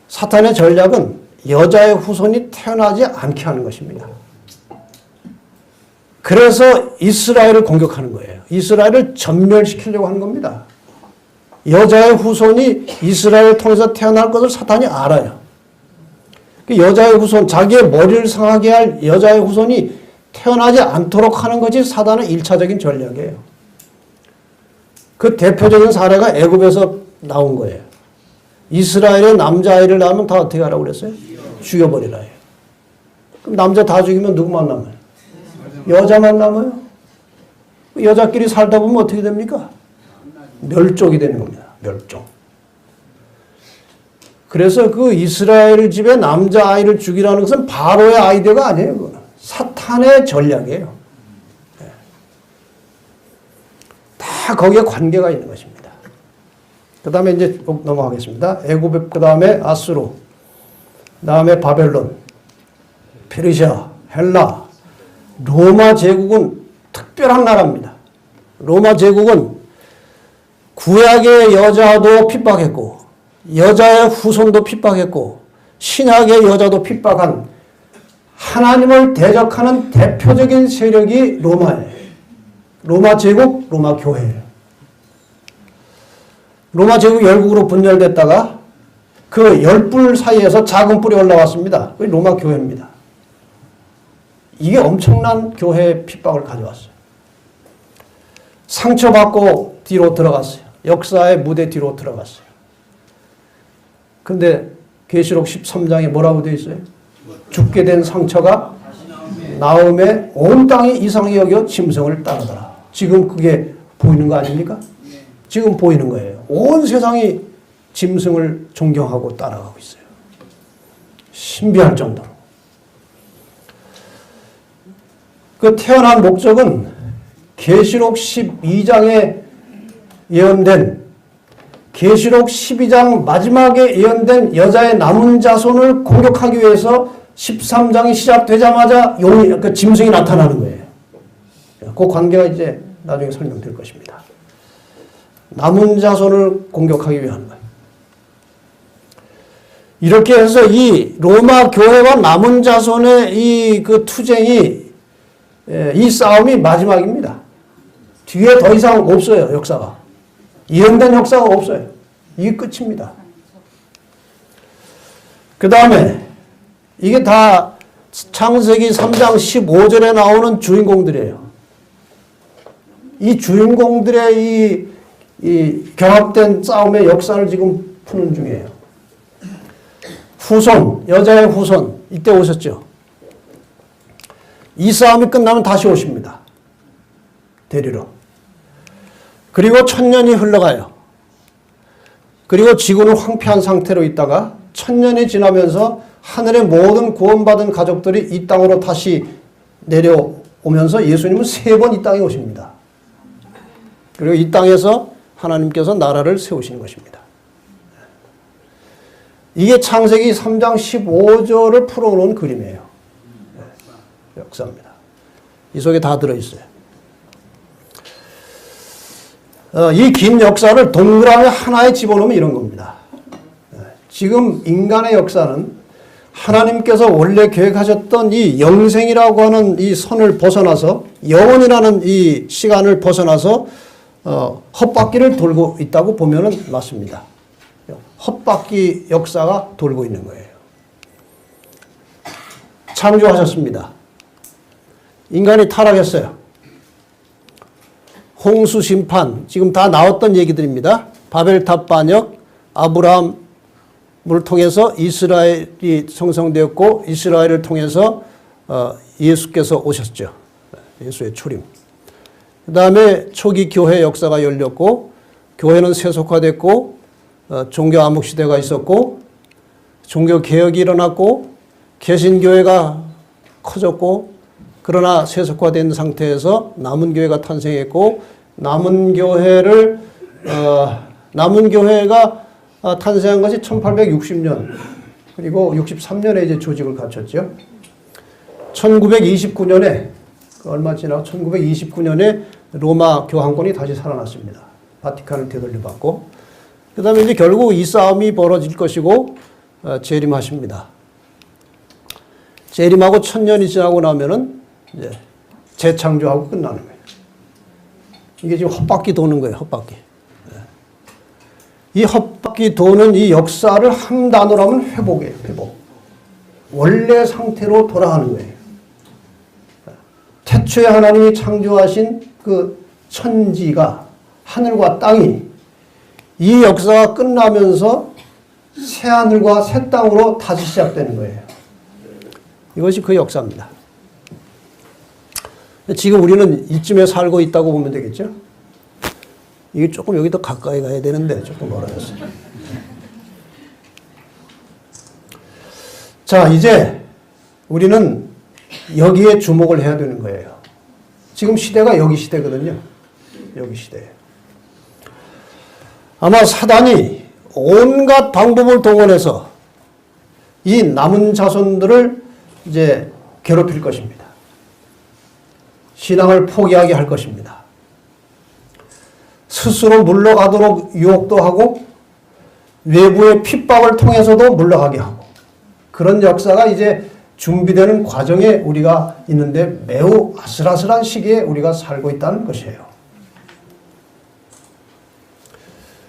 사탄의 전략은 여자의 후손이 태어나지 않게 하는 것입니다. 그래서 이스라엘을 공격하는 거예요. 이스라엘을 전멸시키려고 하는 겁니다. 여자의 후손이 이스라엘을 통해서 태어날 것을 사탄이 알아요. 여자의 후손, 자기의 머리를 상하게 할 여자의 후손이 태어나지 않도록 하는 것이 사단의 1차적인 전략이에요. 그 대표적인 사례가 애굽에서 나온 거예요. 이스라엘의 남자아이를 낳으면 다 어떻게 하라고 그랬어요? 죽여버리라 해요. 그럼 남자 다 죽이면 누구만 남아요? 여자만 남아요. 여자끼리 살다 보면 어떻게 됩니까? 멸종이 되는 겁니다. 멸종. 그래서 그 이스라엘 집의 남자아이를 죽이라는 것은 바로의 아이디어가 아니에요. 그거는. 사탄의 전략이에요. 다 거기에 관계가 있는 것입니다. 그 다음에 이제 넘어가겠습니다. 애굽, 그 다음에 아수르, 그 다음에 바벨론, 페르시아, 헬라, 로마 제국은 특별한 나라입니다. 로마 제국은 구약의 여자도 핍박했고 여자의 후손도 핍박했고 신약의 여자도 핍박한 하나님을 대적하는 대표적인 세력이 로마예요. 로마 제국, 로마 교회예요. 로마 제국 열국으로 분열됐다가 그 열불 사이에서 작은 뿔이 올라왔습니다. 그게 로마 교회입니다. 이게 엄청난 교회의 핍박을 가져왔어요. 상처받고 뒤로 들어갔어요. 역사의 무대 뒤로 들어갔어요. 근데 계시록 13장에 뭐라고 되어 있어요? 죽게 된 상처가 나음에 온 땅이 이상히 여겨 짐승을 따르더라. 지금 그게 보이는 거 아닙니까? 지금 보이는 거예요. 온 세상이 짐승을 존경하고 따라가고 있어요. 신비할 정도로. 그 태어난 목적은 계시록 12장에 예언된 계시록 12장 마지막에 예언된 여자의 남은 자손을 공격하기 위해서 13장이 시작되자마자 그 짐승이 나타나는 거예요. 그 관계가 이제 나중에 설명될 것입니다. 남은 자손을 공격하기 위한 거예요. 이렇게 해서 이 로마 교회와 남은 자손의 이 그 투쟁이 이 싸움이 마지막입니다. 뒤에 더 이상 없어요, 역사가. 예언된 역사가 없어요. 이게 끝입니다. 그 다음에 이게 다 창세기 3장 15절에 나오는 주인공들이에요. 이 주인공들의 이 결합된 싸움의 역사를 지금 푸는 중이에요. 후손, 여자의 후손, 이때 오셨죠. 이 싸움이 끝나면 다시 오십니다. 데리러. 그리고 1000년이 흘러가요. 그리고 지구는 황폐한 상태로 있다가 1000년이 지나면서 하늘의 모든 구원받은 가족들이 이 땅으로 다시 내려오면서 예수님은 3번 이 땅에 오십니다. 그리고 이 땅에서 하나님께서 나라를 세우시는 것입니다. 이게 창세기 3장 15절을 풀어놓은 그림이에요. 역사입니다. 이 속에 다 들어있어요. 이 긴 역사를 동그라미 하나에 집어넣으면 이런 겁니다. 지금 인간의 역사는 하나님께서 원래 계획하셨던 이 영생이라고 하는 이 선을 벗어나서 영원이라는 이 시간을 벗어나서 헛바퀴를 돌고 있다고 보면 맞습니다. 헛바퀴 역사가 돌고 있는 거예요. 창조하셨습니다. 인간이 타락했어요. 홍수 심판, 지금 다 나왔던 얘기들입니다. 바벨탑 반역, 아브라함을 통해서 이스라엘이 형성되었고 이스라엘을 통해서 예수께서 오셨죠. 예수의 출임. 그 다음에 초기 교회 역사가 열렸고 교회는 세속화됐고 종교 암흑 시대가 있었고 종교 개혁이 일어났고 개신교회가 커졌고 그러나 세속화된 상태에서 남은 교회가 탄생했고 남은 교회가 탄생한 것이 1860년 그리고 63년에 이제 조직을 갖췄죠. 1929년에 얼마 지나 1929년에 로마 교황권이 다시 살아났습니다. 바티칸을 되돌려받고 그 다음에 이제 결국 이 싸움이 벌어질 것이고 재림하십니다. 재림하고 1000년이 지나고 나면은 이제 재창조하고 끝나는 거예요. 이게 지금 헛바퀴 도는 거예요. 헛바퀴. 이 헛바퀴 도는 이 역사를 한 단어로 하면 회복이에요. 회복. 원래 상태로 돌아가는 거예요. 태초에 하나님이 창조하신 그 천지가 하늘과 땅이 이 역사가 끝나면서 새 하늘과 새 땅으로 다시 시작되는 거예요. 이것이 그 역사입니다. 지금 우리는 이쯤에 살고 있다고 보면 되겠죠? 이게 조금 여기 더 가까이 가야 되는데 조금 멀어졌어요. 자, 이제 우리는 여기에 주목을 해야 되는 거예요. 지금 시대가 여기 시대거든요. 여기 시대. 아마 사단이 온갖 방법을 동원해서 이 남은 자손들을 이제 괴롭힐 것입니다. 신앙을 포기하게 할 것입니다. 스스로 물러가도록 유혹도 하고 외부의 핍박을 통해서도 물러가게 하고 그런 역사가 이제 준비되는 과정에 우리가 있는데 매우 아슬아슬한 시기에 우리가 살고 있다는 것이에요.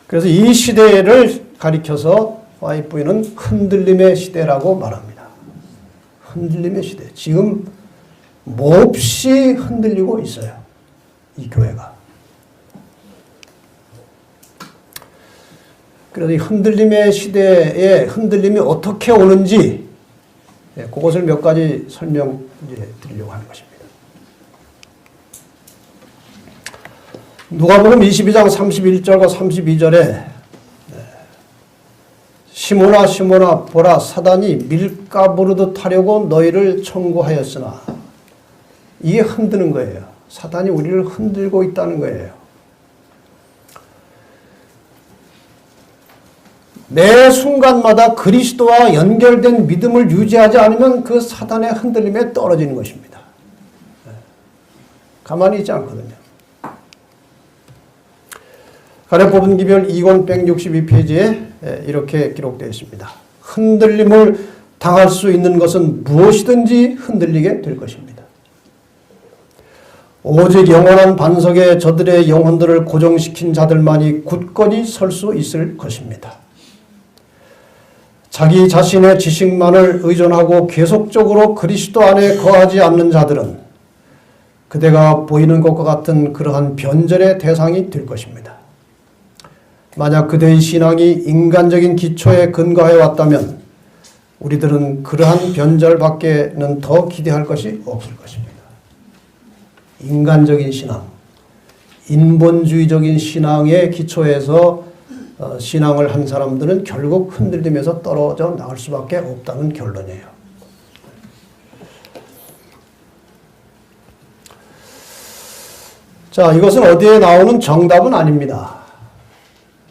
그래서 이 시대를 가리켜서 YF는 흔들림의 시대라고 말합니다. 흔들림의 시대. 지금 몹시 흔들리고 있어요. 이 교회가. 그래서 이 흔들림의 시대에 흔들림이 어떻게 오는지 그것을 몇 가지 설명드리려고 하는 것입니다. 누가복음 22장 31절과 32절에 시몬아 시몬아 보라 사단이 밀가부르듯 하려고 너희를 청구하였으나 이게 흔드는 거예요. 사단이 우리를 흔들고 있다는 거예요. 매 순간마다 그리스도와 연결된 믿음을 유지하지 않으면 그 사단의 흔들림에 떨어지는 것입니다. 가만히 있지 않거든요. 가래 뽑은 기별 2권 162페이지에 이렇게 기록되어 있습니다. 흔들림을 당할 수 있는 것은 무엇이든지 흔들리게 될 것입니다. 오직 영원한 반석에 저들의 영혼들을 고정시킨 자들만이 굳건히 설 수 있을 것입니다. 자기 자신의 지식만을 의존하고 계속적으로 그리스도 안에 거하지 않는 자들은 그대가 보이는 것과 같은 그러한 변절의 대상이 될 것입니다. 만약 그대의 신앙이 인간적인 기초에 근거해 왔다면 우리들은 그러한 변절밖에는 더 기대할 것이 없을 것입니다. 인간적인 신앙, 인본주의적인 신앙의 기초에서 신앙을 한 사람들은 결국 흔들리면서 떨어져 나갈 수밖에 없다는 결론이에요. 자, 이것은 어디에 나오는 정답은 아닙니다.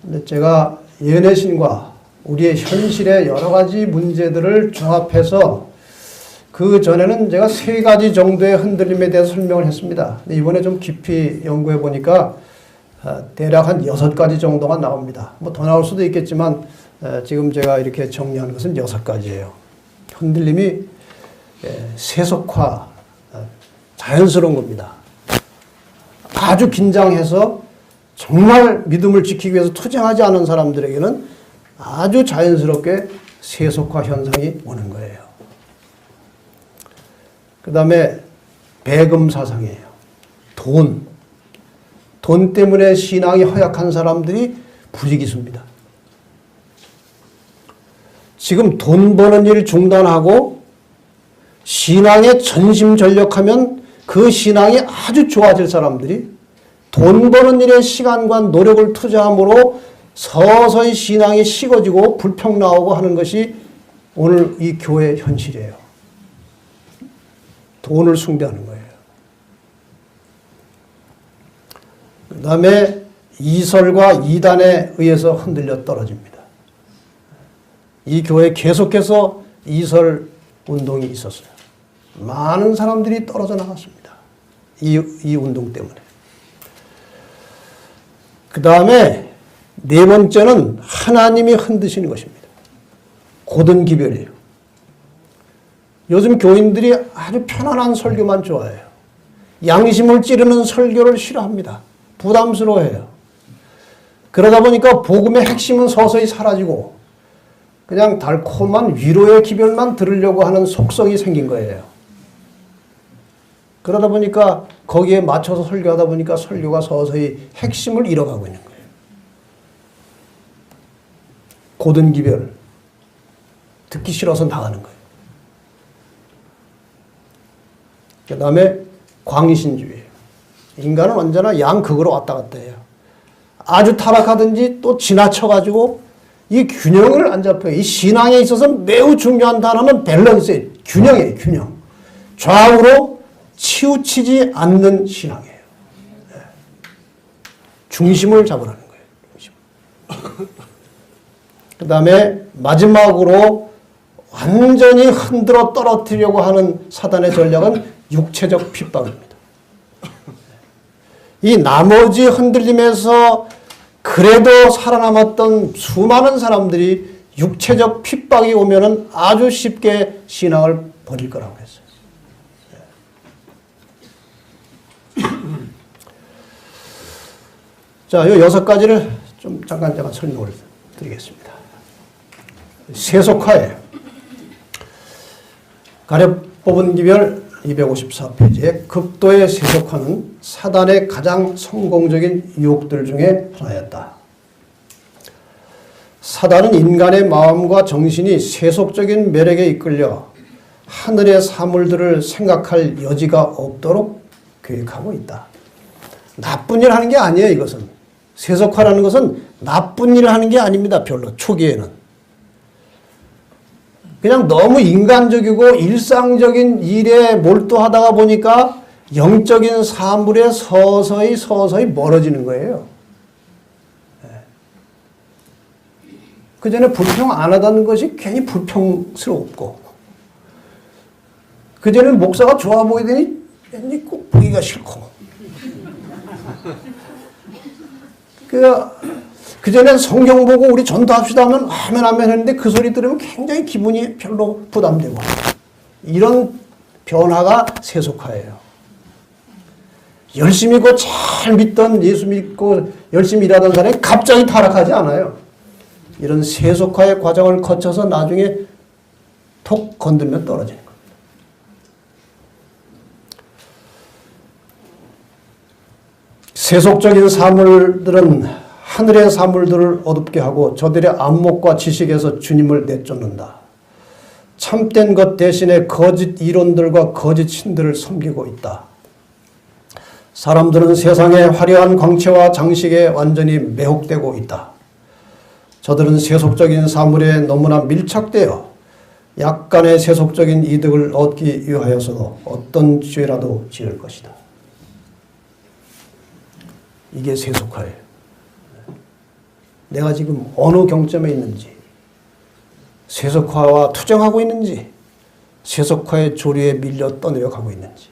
근데 제가 예내신과 우리의 현실의 여러 가지 문제들을 종합해서 그 전에는 제가 3가지 정도의 흔들림에 대해서 설명을 했습니다. 근데 이번에 좀 깊이 연구해 보니까 대략 한 6가지 정도가 나옵니다. 뭐 더 나올 수도 있겠지만 지금 제가 이렇게 정리한 것은 6가지예요. 흔들림이 세속화, 자연스러운 겁니다. 아주 긴장해서 정말 믿음을 지키기 위해서 투쟁하지 않은 사람들에게는 아주 자연스럽게 세속화 현상이 오는 거예요. 그 다음에 배금 사상이에요. 돈 때문에 신앙이 허약한 사람들이 부지기수입니다. 지금 돈 버는 일 중단하고 신앙에 전심전력하면 그 신앙이 아주 좋아질 사람들이 돈 버는 일에 시간과 노력을 투자함으로 서서히 신앙이 식어지고 불평 나오고 하는 것이 오늘 이 교회의 현실이에요. 돈을 숭배하는 거예요. 그 다음에 이설과 이단에 의해서 흔들려 떨어집니다. 이 교회에 계속해서 이설 운동이 있었어요. 많은 사람들이 떨어져 나갔습니다. 이 운동 때문에. 그 다음에 네 번째는 하나님이 흔드시는 것입니다. 고든기별이에요. 요즘 교인들이 아주 편안한 설교만 좋아해요. 양심을 찌르는 설교를 싫어합니다. 부담스러워해요. 그러다 보니까 복음의 핵심은 서서히 사라지고 그냥 달콤한 위로의 기별만 들으려고 하는 속성이 생긴 거예요. 그러다 보니까 거기에 맞춰서 설교하다 보니까 설교가 서서히 핵심을 잃어가고 있는 거예요. 고든기별. 듣기 싫어서 나가는 거예요. 그 다음에 광신주의예요. 인간은 언제나 양극으로 왔다 갔다 해요. 아주 타락하든지 또 지나쳐가지고 이 균형을 안 잡혀요. 이 신앙에 있어서 매우 중요한 단어는 밸런스예요. 균형이에요. 균형. 좌우로 치우치지 않는 신앙이에요. 중심을 잡으라는 거예요. 중심. 그 다음에 마지막으로 완전히 흔들어 떨어뜨리려고 하는 사단의 전략은 육체적 핍박입니다. 이 나머지 흔들림에서 그래도 살아남았던 수많은 사람들이 육체적 핍박이 오면은 아주 쉽게 신앙을 버릴 거라고 했어요. 자, 이 6가지를 좀 잠깐 설명을 드리겠습니다. 세속화예요. 가려 뽑은 기별 254페이지에 극도의 세속화는 사단의 가장 성공적인 유혹들 중에 하나였다. 사단은 인간의 마음과 정신이 세속적인 매력에 이끌려 하늘의 사물들을 생각할 여지가 없도록 계획하고 있다. 나쁜 일 하는 게 아니에요, 이것은. 세속화라는 것은 나쁜 일을 하는 게 아닙니다, 별로, 초기에는. 그냥 너무 인간적이고 일상적인 일에 몰두하다가 보니까 영적인 사물에 서서히 멀어지는 거예요. 그 전에 불평 안 하다는 것이 괜히 불평스럽고, 그 전에 목사가 좋아 보이더니 왠지 꼭 보기가 싫고, 그 전에 성경 보고 우리 전도합시다 하면 아멘 했는데 그 소리 들으면 굉장히 기분이 별로 부담되고, 이런 변화가 세속화예요. 열심히 고 잘 믿던, 예수 믿고 열심히 일하던 사람이 갑자기 타락하지 않아요. 이런 세속화의 과정을 거쳐서 나중에 톡 건들면 떨어지는 겁니다. 세속적인 사물들은 하늘의 사물들을 어둡게 하고 저들의 안목과 지식에서 주님을 내쫓는다. 참된 것 대신에 거짓 이론들과 거짓 신들을 섬기고 있다. 사람들은 세상의 화려한 광채와 장식에 완전히 매혹되고 있다. 저들은 세속적인 사물에 너무나 밀착되어 약간의 세속적인 이득을 얻기 위하여서도 어떤 죄라도 지을 것이다. 이게 세속화예요. 내가 지금 어느 경점에 있는지, 세속화와 투쟁하고 있는지, 세속화의 조류에 밀려 떠내려가고 있는지,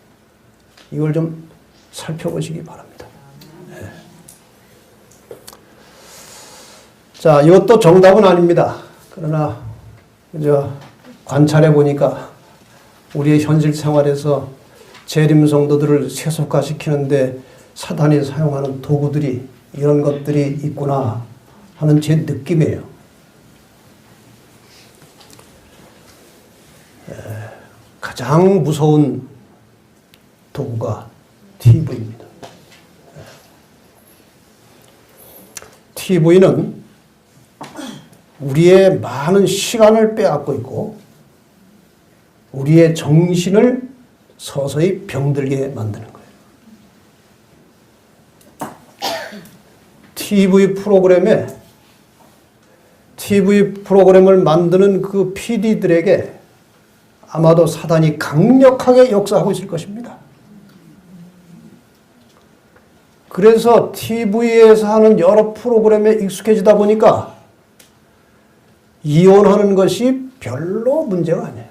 이걸 좀 살펴보시기 바랍니다. 네. 자, 이것도 정답은 아닙니다. 그러나 관찰해 보니까 우리의 현실 생활에서 재림 성도들을 세속화시키는데 사단이 사용하는 도구들이 이런 것들이 있구나 하는 제 느낌이에요. 가장 무서운 도구가 TV입니다. TV는 우리의 많은 시간을 빼앗고 있고 우리의 정신을 서서히 병들게 만드는 거예요. TV 프로그램을 만드는 그 PD들에게 아마도 사단이 강력하게 역사하고 있을 것입니다. 그래서 TV에서 하는 여러 프로그램에 익숙해지다 보니까 이혼하는 것이 별로 문제가 아니에요.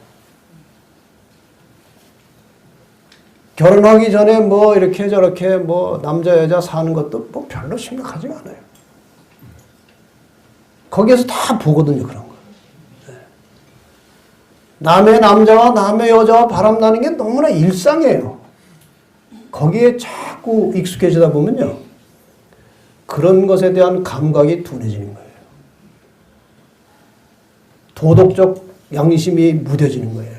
결혼하기 전에 뭐 이렇게 저렇게 뭐 남자 여자 사는 것도 뭐 별로 심각하지가 않아요. 거기에서 다 보거든요, 그런 거. 남의 남자와 남의 여자와 바람나는 게 너무나 일상이에요. 거기에 자꾸 익숙해지다 보면요, 그런 것에 대한 감각이 둔해지는 거예요. 도덕적 양심이 무뎌지는 거예요.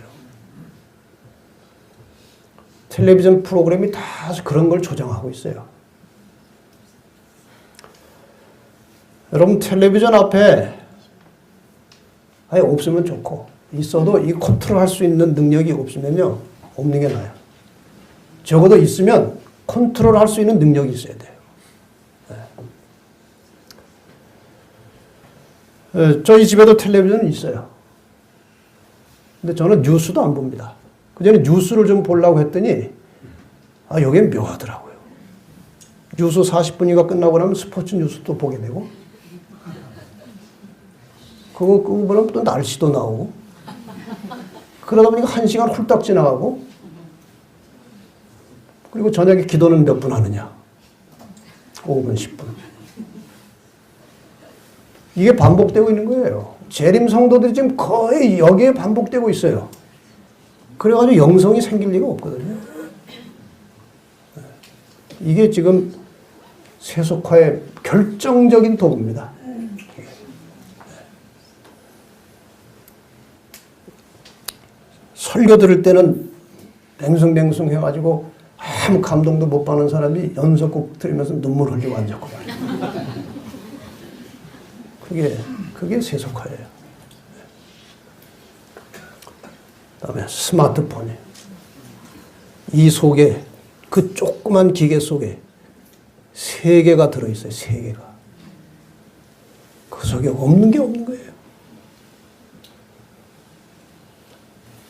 텔레비전 프로그램이 다 그런 걸 조장하고 있어요. 여러분, 텔레비전 앞에 아예 없으면 좋고, 있어도 이 컨트롤할 수 있는 능력이 없으면요, 없는 게 나아요. 적어도 있으면 컨트롤할 수 있는 능력이 있어야 돼요. 저희 집에도 텔레비전은 있어요. 근데 저는 뉴스도 안 봅니다. 그전에 뉴스를 좀 보려고 했더니 여기엔 묘하더라고요. 뉴스 40분이가 끝나고 나면 스포츠 뉴스도 보게 되고 그거 보면 또 날씨도 나오고 그러다 보니까 1시간 훌딱 지나가고 그리고 저녁에 기도는 몇 분 하느냐? 5분, 10분. 이게 반복되고 있는 거예요. 재림 성도들이 지금 거의 여기에 반복되고 있어요. 그래가지고 영성이 생길 리가 없거든요. 이게 지금 세속화의 결정적인 도구입니다. 설교 들을 때는 뱅숭뱅숭 해가지고 아무 감동도 못 받는 사람이 연속곡 들으면서 눈물 흘리고 앉았고 그게 세속화예요. 그다음에 스마트폰이에요. 이 속에 그 조그만 기계 속에 세계가 들어있어요. 세계가. 그 속에 없는 게 없는 거예요.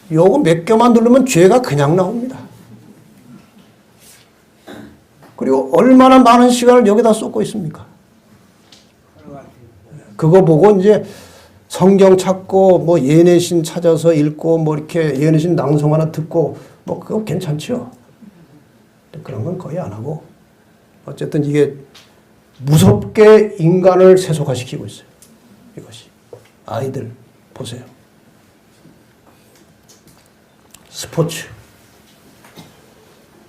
요거 몇 개만 누르면 죄가 그냥 나옵니다. 그리고 얼마나 많은 시간을 여기다 쏟고 있습니까? 그거 보고 이제 성경 찾고 뭐 예내신 찾아서 읽고 뭐 이렇게 예내신 낭송 하나 듣고 뭐 그거 괜찮죠. 그런 건 거의 안 하고 어쨌든 이게 무섭게 인간을 세속화시키고 있어요. 이것이. 아이들 보세요. 스포츠.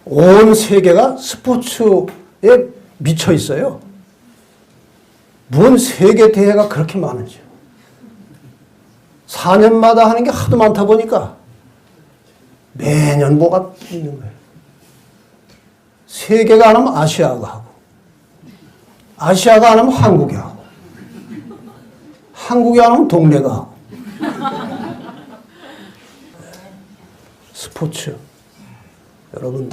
온 세계가 스포츠에 미쳐 있어요. 뭔 세계 대회가 그렇게 많은지요. 4년마다 하는 게 하도 많다 보니까 매년 뭐가 있는 거예요. 세계가 안 하면 아시아가 하고, 아시아가 안 하면 한국이 하고, 한국이 안 하면 동네가 하고. 스포츠. 여러분,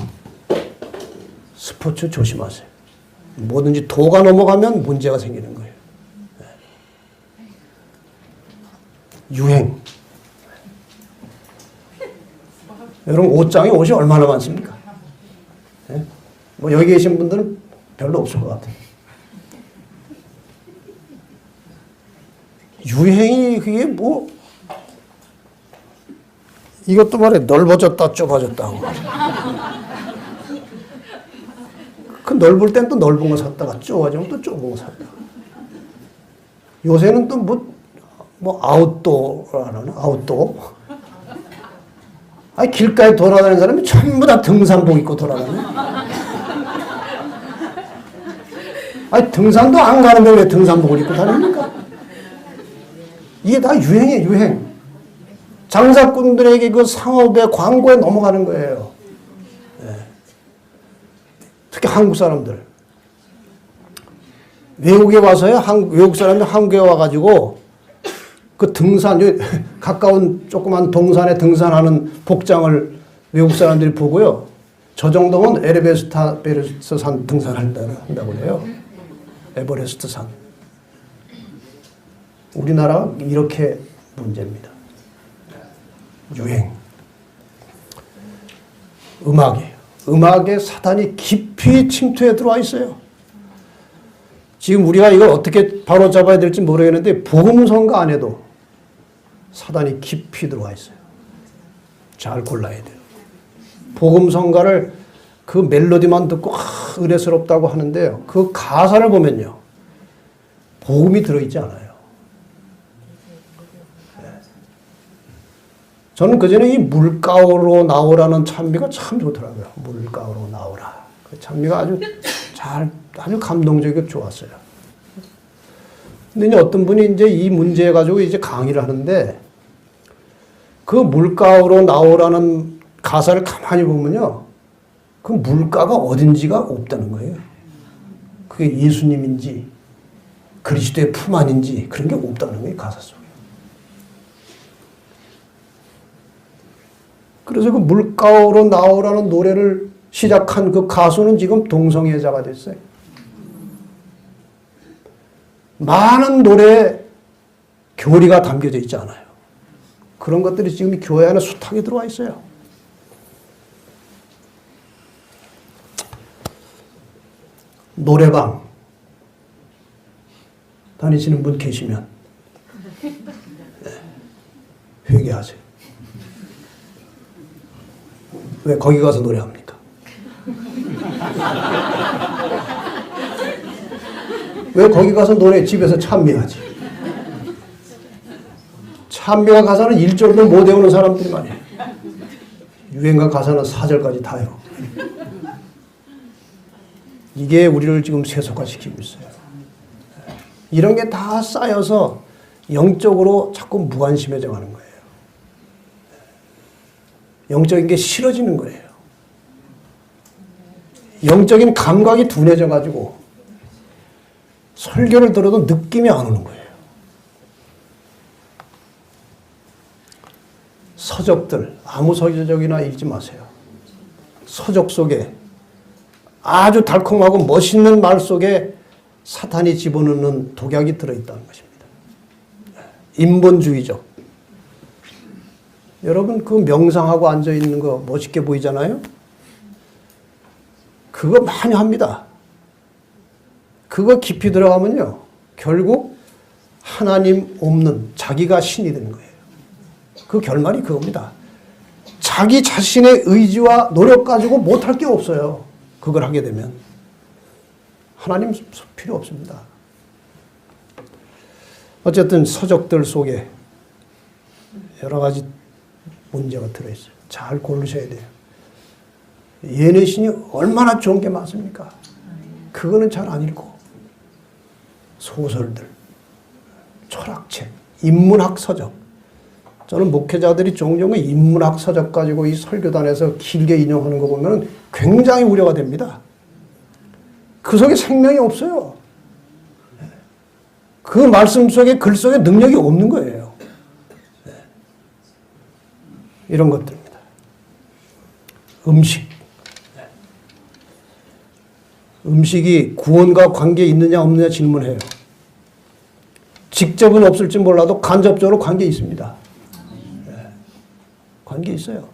스포츠 조심하세요. 뭐든지 도가 넘어가면 문제가 생기는 거예요. 유행. 여러분, 옷이 얼마나 많습니까? 네? 뭐 여기 계신 분들은 별로 없을 것 같아요. 유행이 그게 뭐 이것도 말해 넓어졌다 좁아졌다 하고 그 넓을 땐 또 넓은 거 샀다가 좁아지면 또 좁은 거 샀다가 요새는 또 아웃도어라나? 아웃도어? 아니, 길가에 돌아다니는 사람이 전부 다 등산복 입고 돌아다녀. 아니, 등산도 안 가는데 왜 등산복을 입고 다닙니까? 이게 다 유행이에요, 유행. 장사꾼들에게 그 상업의 광고에 넘어가는 거예요. 네. 특히 한국 사람들. 외국에 와서요, 외국 사람들 한국에 와가지고 그 등산, 가까운 조그만 동산에 등산하는 복장을 외국 사람들이 보고요. 저 정도면 에베레스트 산 등산한다고 그래요. 에베레스트 산. 우리나라 이렇게 문제입니다. 유행. 음악이에요. 음악에 사단이 깊이 침투해 들어와 있어요. 지금 우리가 이걸 어떻게 바로잡아야 될지 모르겠는데 복음성가 안에도 사단이 깊이 들어와 있어요. 잘 골라야 돼요. 복음성가를 그 멜로디만 듣고 은혜스럽다고 하는데요. 그 가사를 보면요. 복음이 들어있지 않아요. 저는 그전에 이 물가로 나오라는 찬미가 참 좋더라고요. 물가로 나오라. 그 찬미가 아주 감동적이고 좋았어요. 근데 이제 어떤 분이 이제 이 문제 가지고 이제 강의를 하는데 그 물가로 나오라는 가사를 가만히 보면요. 그 물가가 어딘지가 없다는 거예요. 그게 예수님인지 그리스도의 품 안인지 그런 게 없다는 거예요. 가사 속에. 그래서 그 물가로 나오라는 노래를 시작한 그 가수는 지금 동성애자가 됐어요. 많은 노래에 교리가 담겨져 있지 않아요. 그런 것들이 지금 교회 안에 숱하게 들어와 있어요. 노래방 다니시는 분 계시면 회개하세요. 왜 거기 가서 노래합니까? 왜 거기 가서 노래 집에서 찬미하지? 찬미와 가사는 1절도 못 외우는 사람들이 많아요. 유행과 가사는 4절까지 다 외워. 이게 우리를 지금 세속화시키고 있어요. 이런 게 다 쌓여서 영적으로 자꾸 무관심해져 가는 거예요. 영적인 게 싫어지는 거예요. 영적인 감각이 둔해져 가지고 설교를 들어도 느낌이 안 오는 거예요. 서적들, 아무 서적이나 읽지 마세요. 서적 속에 아주 달콤하고 멋있는 말 속에 사탄이 집어넣는 독약이 들어있다는 것입니다. 인본주의적. 여러분 그 명상하고 앉아있는 거 멋있게 보이잖아요? 그거 많이 합니다. 그거 깊이 들어가면요. 결국 하나님 없는 자기가 신이 되는 거예요. 그 결말이 그겁니다. 자기 자신의 의지와 노력 가지고 못할 게 없어요. 그걸 하게 되면. 하나님 필요 없습니다. 어쨌든 서적들 속에 여러 가지 문제가 들어있어요. 잘 고르셔야 돼요. 예내신이 얼마나 좋은 게 많습니까? 그거는 잘 안 읽고. 소설들, 철학책, 인문학 서적. 저는 목회자들이 종종 인문학 서적 가지고 이 설교단에서 길게 인용하는 거 보면 굉장히 우려가 됩니다. 그 속에 생명이 없어요. 그 말씀 속에, 글 속에 능력이 없는 거예요. 이런 것들입니다. 음식. 음식이 구원과 관계 있느냐 없느냐 질문해요. 직접은 없을지 몰라도 간접적으로 관계 있습니다. 관계 있어요.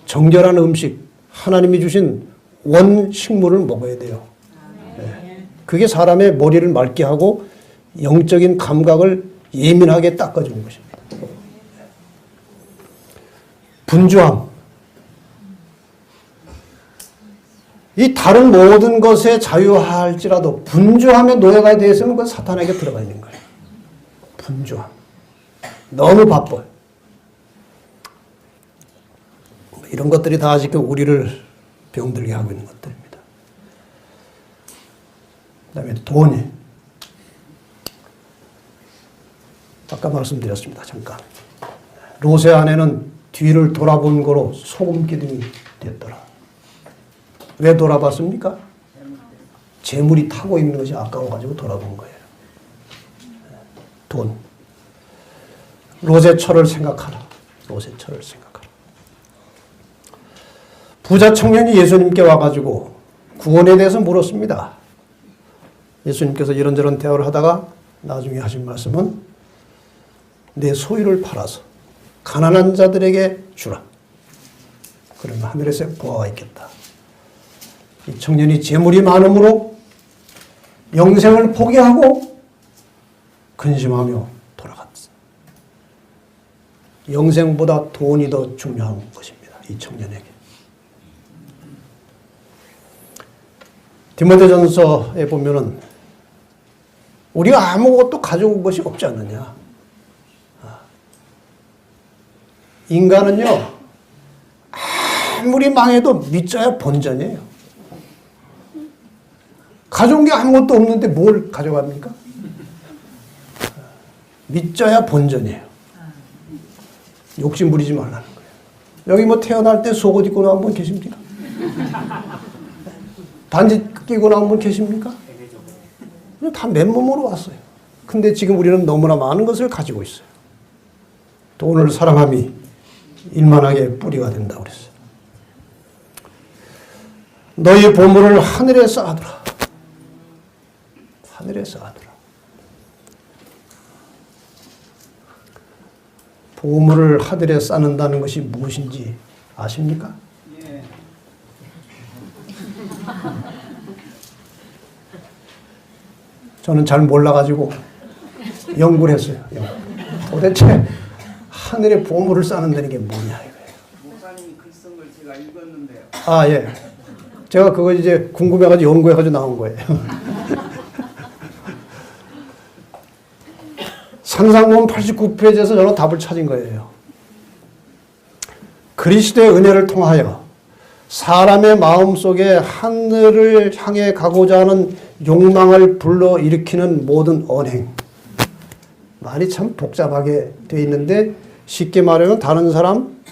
정결한 음식, 하나님이 주신 원식물을 먹어야 돼요. 그게 사람의 머리를 맑게 하고 영적인 감각을 예민하게 닦아주는 것입니다. 분주함. 이 다른 모든 것에 자유할지라도 분주함의 노예가 되었으면 그건 사탄에게 들어가 있는 거예요. 분주함. 너무 바빠요. 이런 것들이 다 지금 우리를 병들게 하고 있는 것들입니다. 그 다음에 돈이. 아까 말씀드렸습니다. 잠깐. 롯의 아내는 뒤를 돌아본 거로 소금 기둥이 됐더라. 왜 돌아봤습니까? 재물이 타고 있는 것이 아까워가지고 돌아본 거예요. 돈. 롯의 처를 생각하라. 롯의 처를 생각하라. 부자 청년이 예수님께 와가지고 구원에 대해서 물었습니다. 예수님께서 이런저런 대화를 하다가 나중에 하신 말씀은 내 소유를 팔아서 가난한 자들에게 주라. 그러면 하늘에서 보화가 있겠다. 이 청년이 재물이 많음으로 영생을 포기하고 근심하며 돌아갔어. 영생보다 돈이 더 중요한 것입니다. 이 청년에게. 디모데전서에 보면은 우리가 아무것도 가져온 것이 없지 않느냐. 인간은요, 아무리 망해도 믿져야 본전이에요. 가져온 게 아무것도 없는데 뭘 가져갑니까? 믿져야 본전이에요. 욕심 부리지 말라는 거예요. 여기 뭐 태어날 때 속옷 입고 나온 분 계십니까? 반지 끼고 나온 분 계십니까? 다 맨몸으로 왔어요. 근데 지금 우리는 너무나 많은 것을 가지고 있어요. 돈을 사랑함이 일만하게 뿌리가 된다고 그랬어요. 너희 보물을 하늘에 쌓아두라. 하늘에 쌓아두라. 보물을 하늘에 쌓는다는 것이 무엇인지 아십니까? 예. 저는 잘 몰라가지고 연구를 했어요. 도대체 하늘에 보물을 쌓는다는 게 뭐냐 이거예요. 목사님이 글 쓴 걸 제가 읽었는데요. 아 예. 제가 그거 이제 궁금해가지고 연구해가지고 나온 거예요. 상상문 89페이지에서 저는 답을 찾은 거예요. 그리스도의 은혜를 통하여 사람의 마음속에 하늘을 향해 가고자 하는 욕망을 불러일으키는 모든 언행. 말이 참 복잡하게 되어 있는데 쉽게 말하면 다른 사람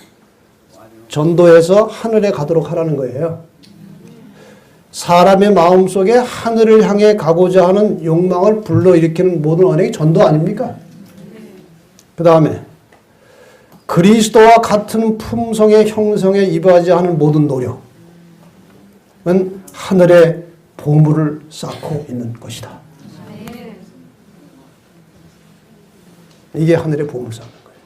전도해서 하늘에 가도록 하라는 거예요. 사람의 마음속에 하늘을 향해 가고자 하는 욕망을 불러일으키는 모든 언행이 전도 아닙니까? 그 다음에 그리스도와 같은 품성의 형성에 이바지 하는 모든 노력은 하늘에 보물을 쌓고 있는 것이다. 이게 하늘에 보물을 쌓는 거예요.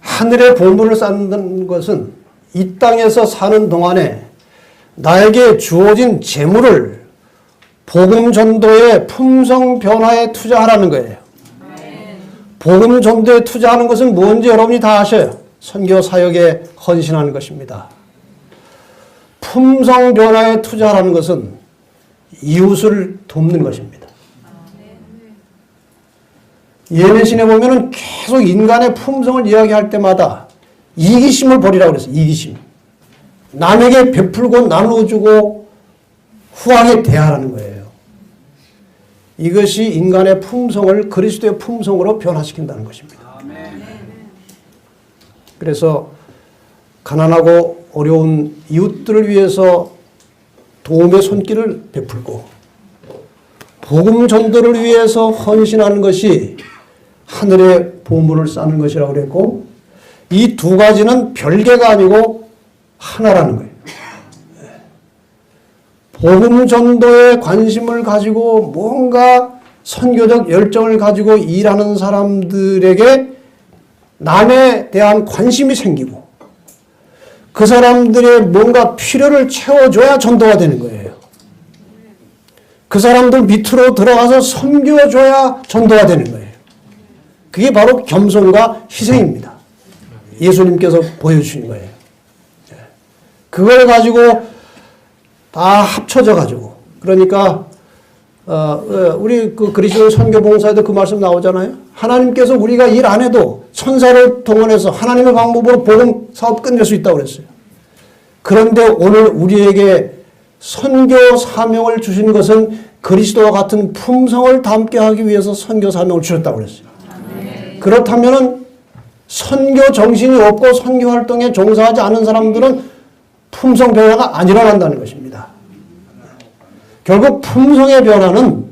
하늘에 보물을 쌓는 것은 이 땅에서 사는 동안에 나에게 주어진 재물을 복음 전도의 품성 변화에 투자하라는 거예요. 복음 전도에 투자하는 것은 뭔지 여러분이 다 아셔요. 선교 사역에 헌신하는 것입니다. 품성 변화에 투자하라는 것은 이웃을 돕는 것입니다. 예매신에 보면은 계속 인간의 품성을 이야기할 때마다 이기심을 버리라고 그랬어요. 이기심. 남에게 베풀고 나눠주고 후하게 대하라는 거예요. 이것이 인간의 품성을 그리스도의 품성으로 변화시킨다는 것입니다. 그래서 가난하고 어려운 이웃들을 위해서 도움의 손길을 베풀고 복음 전도를 위해서 헌신하는 것이 하늘의 보물을 쌓는 것이라고 그랬고 이 두 가지는 별개가 아니고 하나라는 거예요. 복음 전도에 관심을 가지고 뭔가 선교적 열정을 가지고 일하는 사람들에게 남에 대한 관심이 생기고 그 사람들의 뭔가 필요를 채워줘야 전도가 되는 거예요. 그 사람들 밑으로 들어가서 섬겨줘야 전도가 되는 거예요. 그게 바로 겸손과 희생입니다. 예수님께서 보여주신 거예요. 그걸 가지고 다 합쳐져 가지고 그러니까 우리 그 그리스도 선교봉사에도 그 말씀 나오잖아요. 하나님께서 우리가 일 안 해도 천사를 동원해서 하나님의 방법으로 복음 사업 끝낼 수 있다고 그랬어요. 그런데 오늘 우리에게 선교 사명을 주신 것은 그리스도와 같은 품성을 담게 하기 위해서 선교 사명을 주셨다고 그랬어요. 그렇다면은 선교 정신이 없고 선교 활동에 종사하지 않은 사람들은 품성 변화가 안 일어난다는 것입니다. 결국 품성의 변화는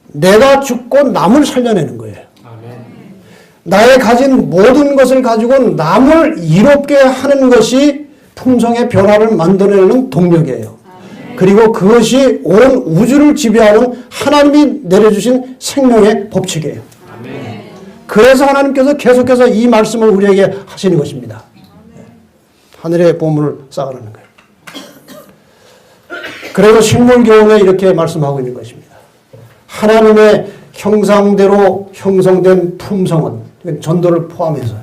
내가 죽고 남을 살려내는 거예요. 나의 가진 모든 것을 가지고 남을 이롭게 하는 것이 품성의 변화를 만들어내는 동력이에요. 그리고 그것이 온 우주를 지배하는 하나님이 내려주신 생명의 법칙이에요. 그래서 하나님께서 계속해서 이 말씀을 우리에게 하시는 것입니다. 하늘의 보물을 쌓으라는 거예요. 그래서 식물교훈에 이렇게 말씀하고 있는 것입니다. 하나님의 형상대로 형성된 품성은 전도를 포함해서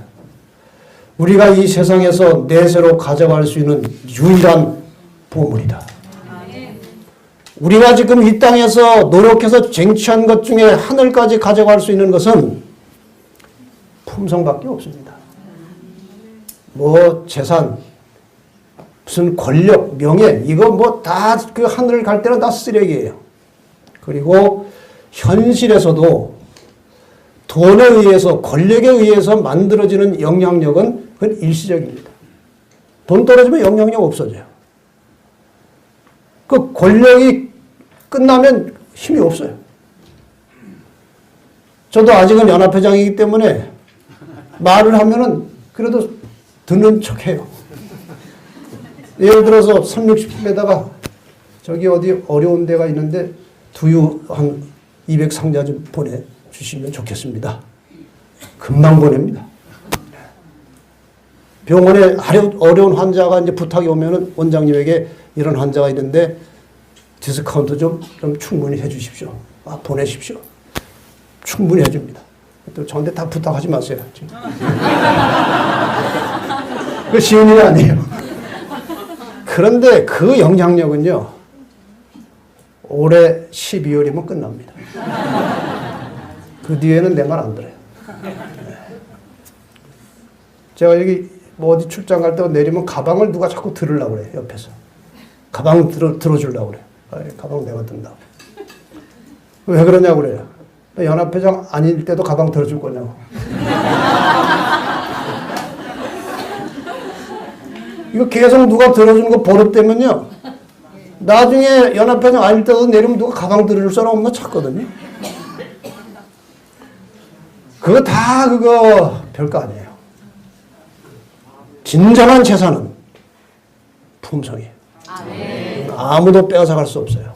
우리가 이 세상에서 내세로 가져갈 수 있는 유일한 보물이다. 우리가 지금 이 땅에서 노력해서 쟁취한 것 중에 하늘까지 가져갈 수 있는 것은 품성밖에 없습니다. 뭐 재산, 무슨 권력, 명예, 이거 뭐 다 그 하늘 갈 때는 다 쓰레기예요. 그리고 현실에서도 돈에 의해서, 권력에 의해서 만들어지는 영향력은 그건 일시적입니다. 돈 떨어지면 영향력 없어져요. 그 권력이 끝나면 힘이 없어요. 저도 아직은 연합회장이기 때문에 말을 하면은 그래도 듣는 척 해요. 예를 들어서 360에다가 저기 어디 어려운 데가 있는데 두유 한 200상자 좀 보내주시면 좋겠습니다. 금방 보냅니다. 병원에 어려운 환자가 이제 부탁이 오면은 원장님에게 이런 환자가 있는데 디스카운트 좀 충분히 해 주십시오. 보내십시오. 충분히 해줍니다. 또 저한테 다 부탁하지 마세요. 그 쉬운 일이 아니에요. 그런데 그 영향력은요, 올해 12월이면 끝납니다. 그 뒤에는 내 말 안 들어요. 제가 여기 뭐 어디 출장 갈 때 내리면 가방을 누가 자꾸 들으려고 그래요, 옆에서. 가방 들어주려고 그래요. 가방 내가 든다. 왜 그러냐고 그래요. 연합회장 아닐 때도 가방 들어줄 거냐고. 이거 계속 누가 들어주는 거 버릇되면요, 나중에 연합회장 아닐 때도 내리면 누가 가방 들어줄 사람 없나 찾거든요. 그거 다 그거 별거 아니에요. 진정한 재산은 품성이에요. 아무도 빼앗아갈 수 없어요.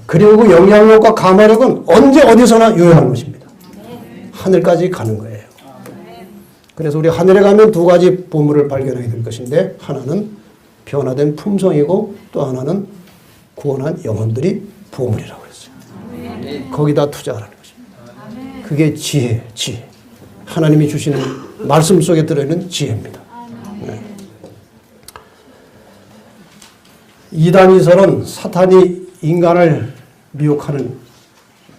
그리고 그 영향력과 감화력은 언제 어디서나 유효한 것입니다. 하늘까지 가는 거예요. 그래서 우리 하늘에 가면 두 가지 보물을 발견하게 될 것인데, 하나는 변화된 품성이고 또 하나는 구원한 영혼들이 보물이라고 했어요. 거기다 투자하라는 것입니다. 그게 지혜예요. 지혜. 하나님이 주시는 말씀 속에 들어있는 지혜입니다. 네. 이단 이설은 사탄이 인간을 미혹하는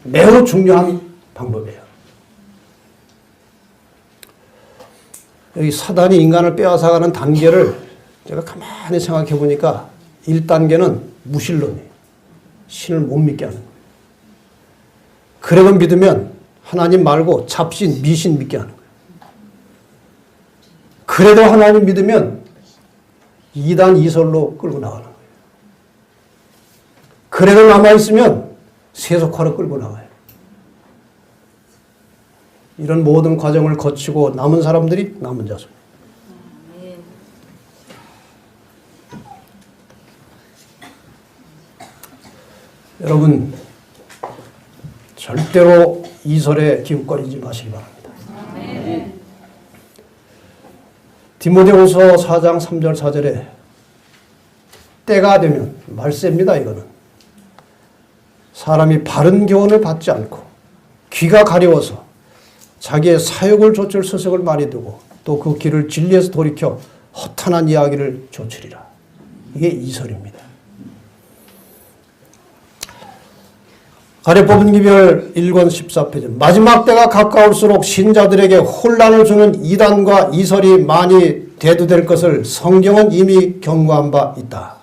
매우 중요한 방법이에요. 여기 사단이 인간을 빼앗아가는 단계를 제가 가만히 생각해 보니까 1단계는 무신론이에요. 신을 못 믿게 하는 거예요. 그래도 믿으면 하나님 말고 잡신, 미신 믿게 하는 거예요. 그래도 하나님 믿으면 2단 2설로 끌고 나가는 거예요. 그래도 남아있으면 세속화로 끌고 나가요. 이런 모든 과정을 거치고 남은 사람들이 남은 자손. 여러분, 절대로 이설에 기웃거리지 마시기 바랍니다. 디모데후서 4장 3절 4절에 때가 되면, 말세입니다 이거는. 사람이 바른 교훈을 받지 않고 귀가 가려워서 자기의 사욕을 좇을 서색을 많이 두고 또 그 길을 진리에서 돌이켜 허탄한 이야기를 조치리라. 이게 이설입니다. 아래 뽑은 기별 1권 14페이지. 마지막 때가 가까울수록 신자들에게 혼란을 주는 이단과 이설이 많이 대두될 것을 성경은 이미 경고한 바 있다.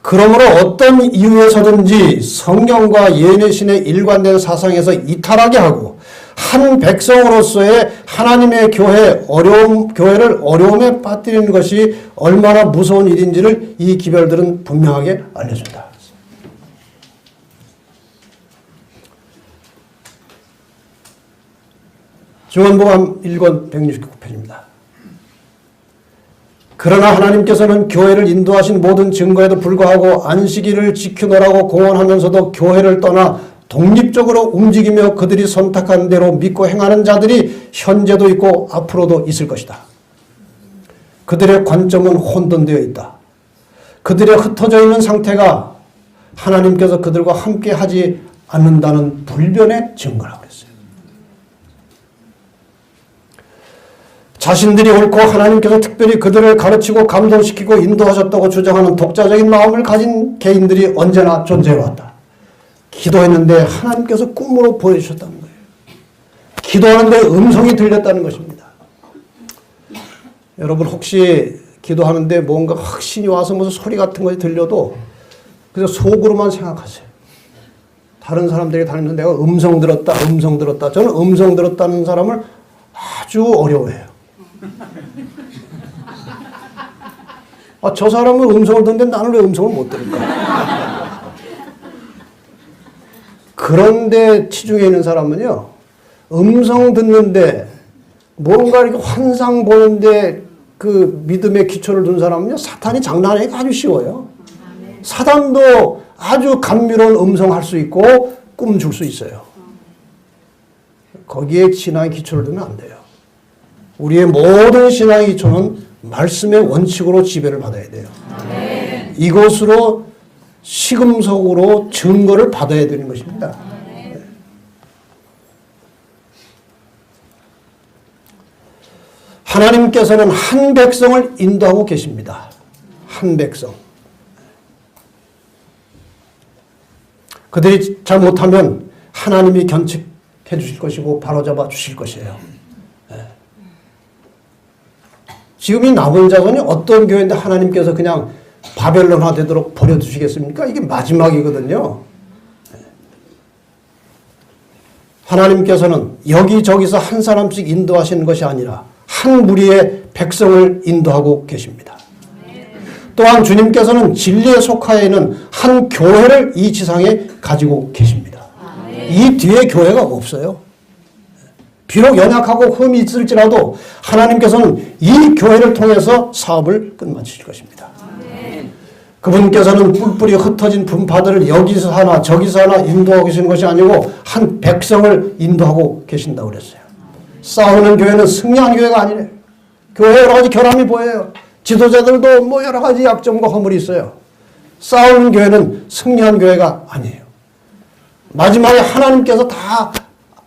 그러므로 어떤 이유에서든지 성경과 예내신의 일관된 사상에서 이탈하게 하고 한 백성으로서의 하나님의 교회를 어려움에 빠뜨리는 것이 얼마나 무서운 일인지를 이 기별들은 분명하게 알려준다. 중언복음 1권 169페이지입니다. 그러나 하나님께서는 교회를 인도하신 모든 증거에도 불구하고 안식일을 지키노라고 공언하면서도 교회를 떠나 독립적으로 움직이며 그들이 선택한 대로 믿고 행하는 자들이 현재도 있고 앞으로도 있을 것이다. 그들의 관점은 혼돈되어 있다. 그들의 흩어져 있는 상태가 하나님께서 그들과 함께 하지 않는다는 불변의 증거라고 그랬어요. 자신들이 옳고 하나님께서 특별히 그들을 가르치고 감동시키고 인도하셨다고 주장하는 독자적인 마음을 가진 개인들이 언제나 존재해왔다. 기도했는데 하나님께서 꿈으로 보여주셨다는 거예요. 기도하는데 음성이 들렸다는 것입니다. 여러분 혹시 기도하는데 뭔가 확신이 와서 무슨 소리 같은 것이 들려도 그냥 속으로만 생각하세요. 다른 사람들이 다니는 내가 음성 들었다. 저는 음성 들었다는 사람을 아주 어려워해요. 저 사람은 음성을 듣는데 나는 왜 음성을 못 들을까? 그런데 치중해 있는 사람은요, 음성 듣는데 뭔가 이렇게 환상 보는데 그 믿음의 기초를 둔 사람은요, 사탄이 장난하기가 아주 쉬워요. 사단도 아주 감미로운 음성 할 수 있고 꿈 줄 수 있어요. 거기에 신앙의 기초를 두면 안 돼요. 우리의 모든 신앙의 기초는 말씀의 원칙으로 지배를 받아야 돼요. 이것으로 시금석으로 증거를 받아야 되는 것입니다. 하나님께서는 한 백성을 인도하고 계십니다. 한 백성. 그들이 잘못하면 하나님이 견책해 주실 것이고 바로잡아 주실 것이에요. 지금 이 남은 자손이 어떤 교회인데 하나님께서 그냥 바벨론화 되도록 버려두시겠습니까? 이게 마지막이거든요. 하나님께서는 여기저기서 한 사람씩 인도하시는 것이 아니라 한 무리의 백성을 인도하고 계십니다. 또한 주님께서는 진리에 속하여 있는 한 교회를 이 지상에 가지고 계십니다. 이 뒤에 교회가 없어요. 비록 연약하고 흠이 있을지라도 하나님께서는 이 교회를 통해서 사업을 끝마치실 것입니다. 그분께서는 뿔뿔이 흩어진 분파들을 여기서 하나 저기서 하나 인도하고 계시는 것이 아니고 한 백성을 인도하고 계신다고 그랬어요. 싸우는 교회는 승리한 교회가 아니래요. 교회에 여러 가지 결함이 보여요. 지도자들도 뭐 여러 가지 약점과 허물이 있어요. 싸우는 교회는 승리한 교회가 아니에요. 마지막에 하나님께서 다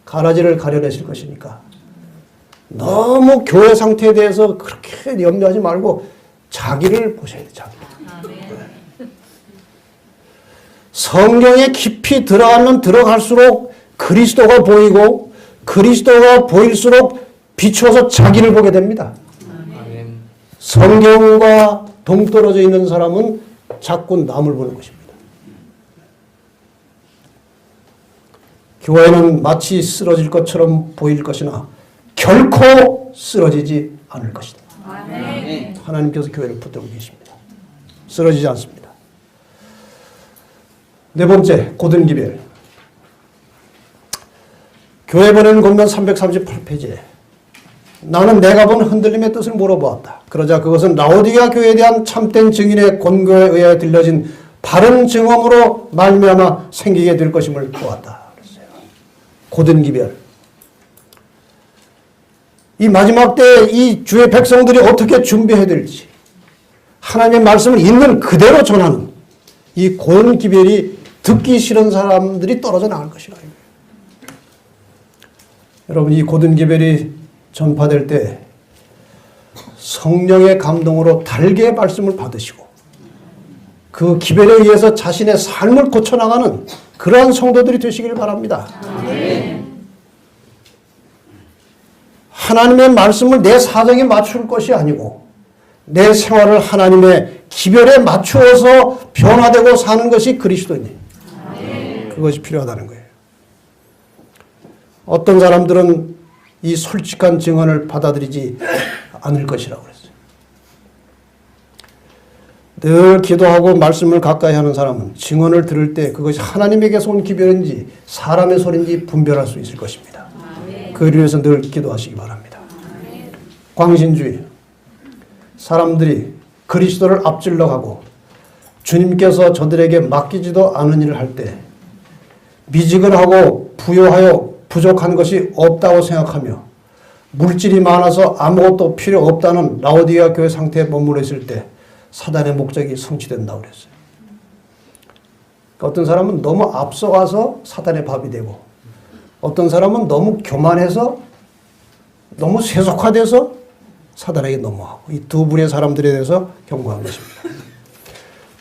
가라지를 가려내실 것이니까 너무 교회 상태에 대해서 그렇게 염려하지 말고 자기를 보셔야 돼요. 자기를. 성경에 깊이 들어가면 들어갈수록 그리스도가 보이고 그리스도가 보일수록 비추어서 자기를 보게 됩니다. 성경과 동떨어져 있는 사람은 자꾸 남을 보는 것입니다. 교회는 마치 쓰러질 것처럼 보일 것이나 결코 쓰러지지 않을 것이다. 아멘. 하나님께서 교회를 붙들고 계십니다. 쓰러지지 않습니다. 네 번째, 고든기별. 교회 보내는 권면 338페이지에 나는 내가 본 흔들림의 뜻을 물어보았다. 그러자 그것은 라오디게아 교회에 대한 참된 증인의 권고에 의해 들려진 바른 증언으로 말미암아 생기게 될 것임을 보았다. 고든기별. 이 마지막 때 이 주의 백성들이 어떻게 준비해야 될지 하나님의 말씀을 있는 그대로 전하는 이 고든기별이 듣기 싫은 사람들이 떨어져 나갈 것이라. 여러분 이 고든기별이 전파될 때 성령의 감동으로 달게 말씀을 받으시고 그 기별에 의해서 자신의 삶을 고쳐나가는 그러한 성도들이 되시길 바랍니다. 하나님의 말씀을 내 사정에 맞출 것이 아니고 내 생활을 하나님의 기별에 맞추어서 변화되고 사는 것이 그리스도인이에요. 그것이 필요하다는 거예요. 어떤 사람들은 이 솔직한 증언을 받아들이지 않을 것이라고 그랬어요. 늘 기도하고 말씀을 가까이 하는 사람은 증언을 들을 때 그것이 하나님에게서 온 기별인지 사람의 소리인지 분별할 수 있을 것입니다. 그를 위해서 늘 기도하시기 바랍니다. 광신주의. 사람들이 그리스도를 앞질러 가고 주님께서 저들에게 맡기지도 않은 일을 할 때 미지근하고 부요하여 부족한 것이 없다고 생각하며 물질이 많아서 아무것도 필요 없다는 라오디게아 교회 상태에 머물러 있을 때 사단의 목적이 성취된다고 그랬어요. 어떤 사람은 너무 앞서가서 사단의 밥이 되고 어떤 사람은 너무 교만해서 너무 세속화돼서 사단에게 넘어가고 이 두 분의 사람들에 대해서 경고한 것입니다.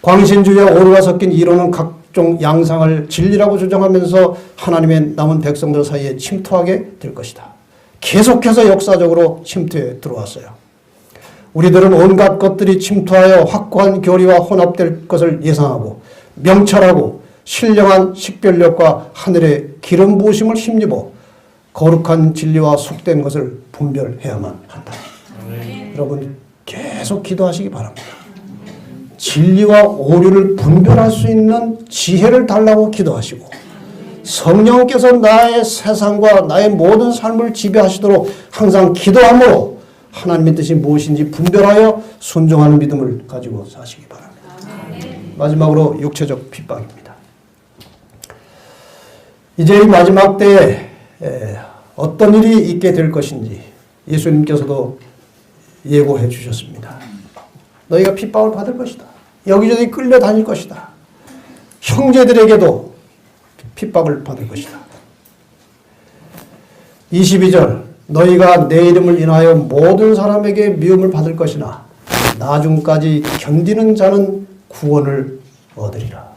광신주의와 오류가 섞인 이론은 각종 양상을 진리라고 주장하면서 하나님의 남은 백성들 사이에 침투하게 될 것이다. 계속해서 역사적으로 침투해 들어왔어요. 우리들은 온갖 것들이 침투하여 확고한 교리와 혼합될 것을 예상하고 명철하고 신령한 식별력과 하늘의 기름 부으심을 힘입어 거룩한 진리와 속된 것을 분별해야만 한다. 여러분 계속 기도하시기 바랍니다. 진리와 오류를 분별할 수 있는 지혜를 달라고 기도하시고 성령께서 나의 세상과 나의 모든 삶을 지배하시도록 항상 기도함으로 하나님의 뜻이 무엇인지 분별하여 순종하는 믿음을 가지고 사시기 바랍니다. 마지막으로 육체적 핍박입니다. 이제 이 마지막 때에 어떤 일이 있게 될 것인지 예수님께서도 예고해 주셨습니다. 너희가 핍박을 받을 것이다. 여기저기 끌려다닐 것이다. 형제들에게도 핍박을 받을 것이다. 22절 너희가 내 이름을 인하여 모든 사람에게 미움을 받을 것이나 나중까지 견디는 자는 구원을 얻으리라.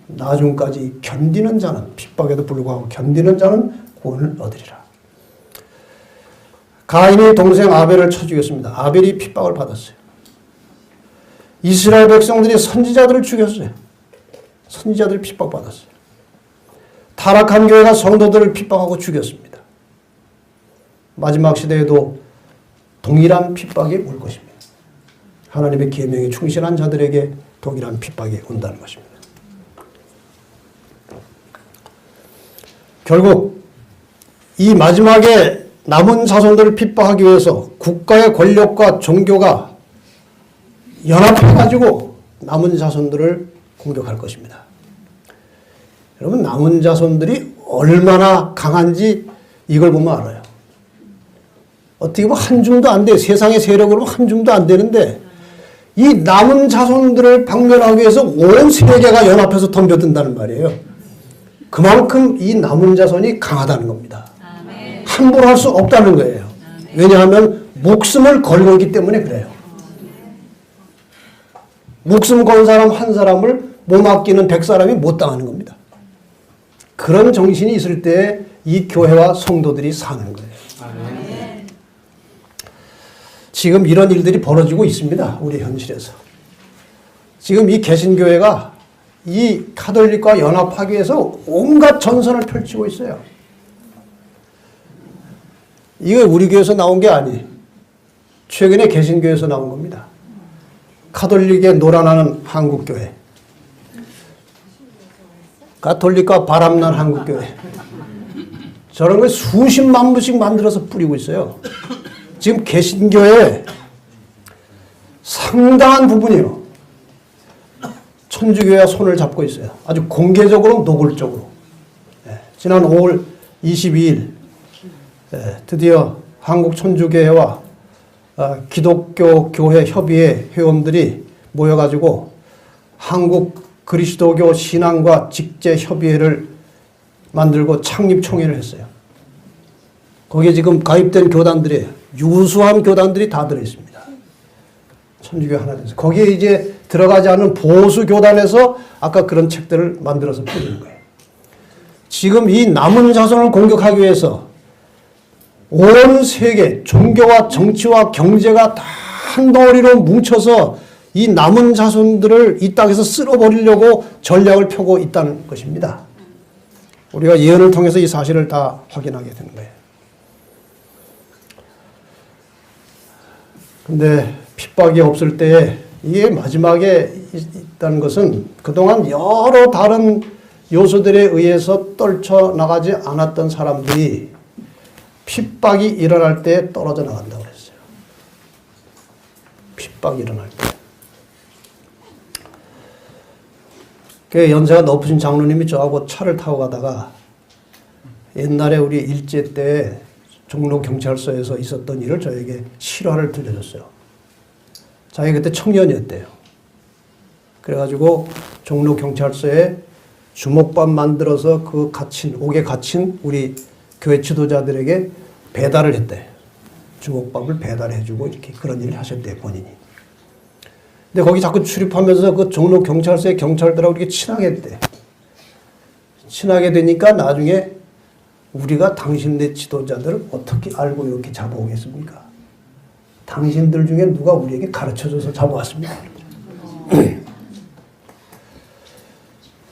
나중까지 견디는 자는 핍박에도 불구하고 견디는 자는 구원을 얻으리라. 가인이 동생 아벨을 쳐 죽였습니다. 아벨이 핍박을 받았어요. 이스라엘 백성들이 선지자들을 죽였어요. 선지자들이 핍박받았어요. 타락한 교회가 성도들을 핍박하고 죽였습니다. 마지막 시대에도 동일한 핍박이 올 것입니다. 하나님의 계명에 충실한 자들에게 동일한 핍박이 온다는 것입니다. 결국 이 마지막에 남은 자손들을 핍박하기 위해서 국가의 권력과 종교가 연합해가지고 남은 자손들을 공격할 것입니다. 여러분 남은 자손들이 얼마나 강한지 이걸 보면 알아요. 어떻게 보면 한 줌도 안 돼. 세상의 세력으로 한 줌도 안 되는데 이 남은 자손들을 박멸하기 위해서 온 세계가 연합해서 덤벼든다는 말이에요. 그만큼 이 남은 자손이 강하다는 겁니다. 함부로 할 수 없다는 거예요. 왜냐하면 목숨을 걸고 있기 때문에 그래요. 목숨 건 사람 한 사람을 못 맡기는 100사람이 못 당하는 겁니다. 그런 정신이 있을 때 이 교회와 성도들이 사는 거예요. 지금 이런 일들이 벌어지고 있습니다. 우리 현실에서. 지금 이 개신교회가 이 가톨릭과 연합하기 위해서 온갖 전선을 펼치고 있어요. 이거 우리 교회에서 나온 게 아니에요. 최근에 개신교회에서 나온 겁니다. 가톨릭에 놀아나는 한국교회. 가톨릭과 바람난 한국교회. 저런 걸 수십만 부씩 만들어서 뿌리고 있어요. 지금 개신교회 상당한 부분이요. 천주교회와 손을 잡고 있어요. 아주 공개적으로 노골적으로. 지난 5월 22일 드디어 한국천주교회와 기독교 교회 협의회 회원들이 모여가지고 한국 그리스도교 신앙과 직제협의회를 만들고 창립총회를 했어요. 거기에 지금 가입된 교단들이 유수한 교단들이 다 들어있습니다. 천주교 하나 돼서 거기에 이제 들어가지 않은 보수 교단에서 아까 그런 책들을 만들어서 뿌리는 거예요. 지금 이 남은 자손을 공격하기 위해서 온 세계 종교와 정치와 경제가 다 한 덩어리로 뭉쳐서 이 남은 자손들을 이 땅에서 쓸어버리려고 전략을 펴고 있다는 것입니다. 우리가 예언을 통해서 이 사실을 다 확인하게 되는 거예요. 근데 핍박이 없을 때에 이게 마지막에 있다는 것은 그동안 여러 다른 요소들에 의해서 떨쳐나가지 않았던 사람들이 핍박이 일어날 때 떨어져 나간다고 그랬어요. 핍박이 일어날 때. 그 연세가 높으신 장로님이 저하고 차를 타고 가다가 옛날에 우리 일제 때 종로경찰서에서 있었던 일을 저에게 실화를 들려줬어요. 자기 그때 청년이었대요. 그래가지고 종로경찰서에 주먹밥 만들어서 그 옥에 갇힌 우리 교회 지도자들에게 배달을 했대. 주먹밥을 배달해주고 이렇게 그런 일을 하셨대요, 본인이. 근데 거기 자꾸 출입하면서 그 종로경찰서의 경찰들하고 이렇게 친하게 했대. 친하게 되니까 나중에 우리가 당신네 지도자들을 어떻게 알고 이렇게 잡아오겠습니까? 당신들 중에 누가 우리에게 가르쳐줘서 잡아왔습니까?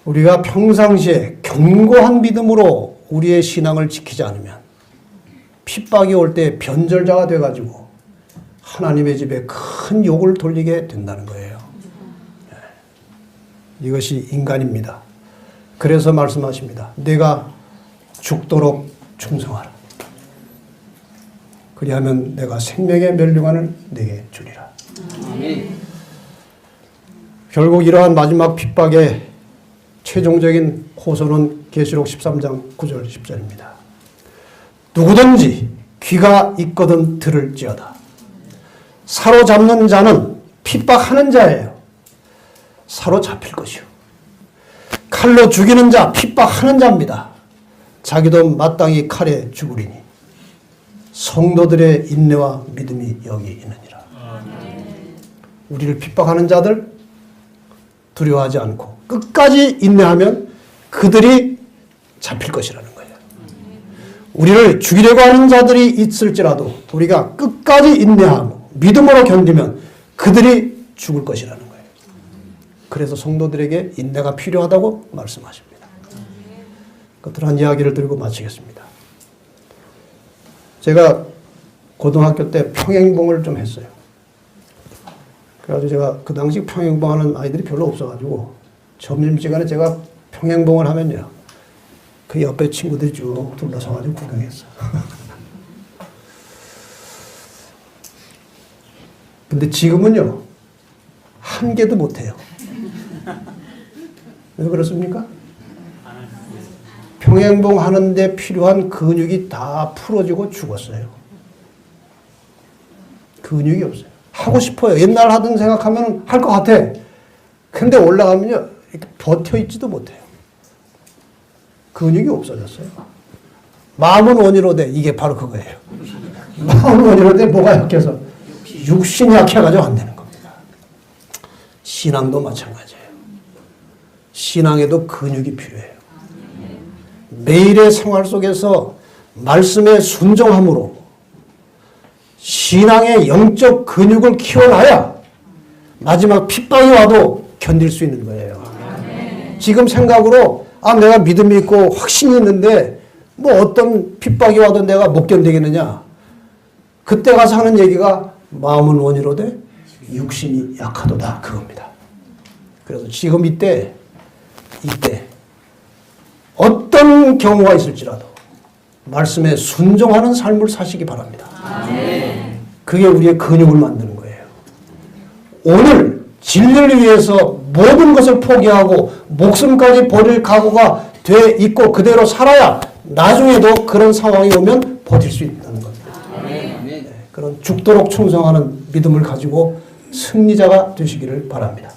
우리가 평상시에 견고한 믿음으로 우리의 신앙을 지키지 않으면 핍박이 올 때 변절자가 돼가지고 하나님의 집에 큰 욕을 돌리게 된다는 거예요. 이것이 인간입니다. 그래서 말씀하십니다. 내가 죽도록 충성하라. 그리하면 내가 생명의 면류관을 내게 주리라. 결국 이러한 마지막 핍박의 최종적인 호소는 계시록 13장 9절 10절입니다. 누구든지 귀가 있거든 들을지어다. 사로잡는 자는 핍박하는 자예요. 사로잡힐 것이요. 칼로 죽이는 자 핍박하는 자입니다. 자기도 마땅히 칼에 죽으리니 성도들의 인내와 믿음이 여기 있느니라. 우리를 핍박하는 자들 두려워하지 않고 끝까지 인내하면 그들이 잡힐 것이라는 거예요. 우리를 죽이려고 하는 자들이 있을지라도 우리가 끝까지 인내하고 믿음으로 견디면 그들이 죽을 것이라는 거예요. 그래서 성도들에게 인내가 필요하다고 말씀하십니다. 그러한 이야기를 드리고 마치겠습니다. 제가 고등학교 때 평행봉을 좀 했어요. 그래가지고 제가 그 당시 평행봉 하는 아이들이 별로 없어가지고 점심시간에 제가 평행봉을 하면요. 그 옆에 친구들이 쭉 둘러서가지고 구경했어. 근데 지금은요. 한 개도 못해요. 왜 그렇습니까? 평행봉 하는데 필요한 근육이 다 풀어지고 죽었어요. 근육이 없어요. 하고 싶어요. 옛날 하던 생각하면 할 것 같아. 근데 올라가면요. 이렇게 버텨있지도 못해요. 근육이 없어졌어요. 마음은 원이로 돼. 이게 바로 그거예요. 마음은 원이로 돼. 뭐가 약해서? 육신이 약해가지고 안 되는 겁니다. 신앙도 마찬가지예요. 신앙에도 근육이 필요해요. 매일의 생활 속에서 말씀에 순종함으로 신앙의 영적 근육을 키워놔야 마지막 핍박이 와도 견딜 수 있는 거예요. 지금 생각으로 내가 믿음이 있고 확신이 있는데 뭐 어떤 핍박이 와도 내가 못 견디겠느냐. 그때 가서 하는 얘기가 마음은 원이로되 육신이 약하도다 그겁니다. 그래서 지금 이때 어떤 경우가 있을지라도 말씀에 순종하는 삶을 사시기 바랍니다. 그게 우리의 근육을 만드는 거예요. 오늘 진리를 위해서 모든 것을 포기하고 목숨까지 버릴 각오가 돼 있고 그대로 살아야 나중에도 그런 상황이 오면 버틸 수 있다는 겁니다. 네, 그런 죽도록 충성하는 믿음을 가지고 승리자가 되시기를 바랍니다.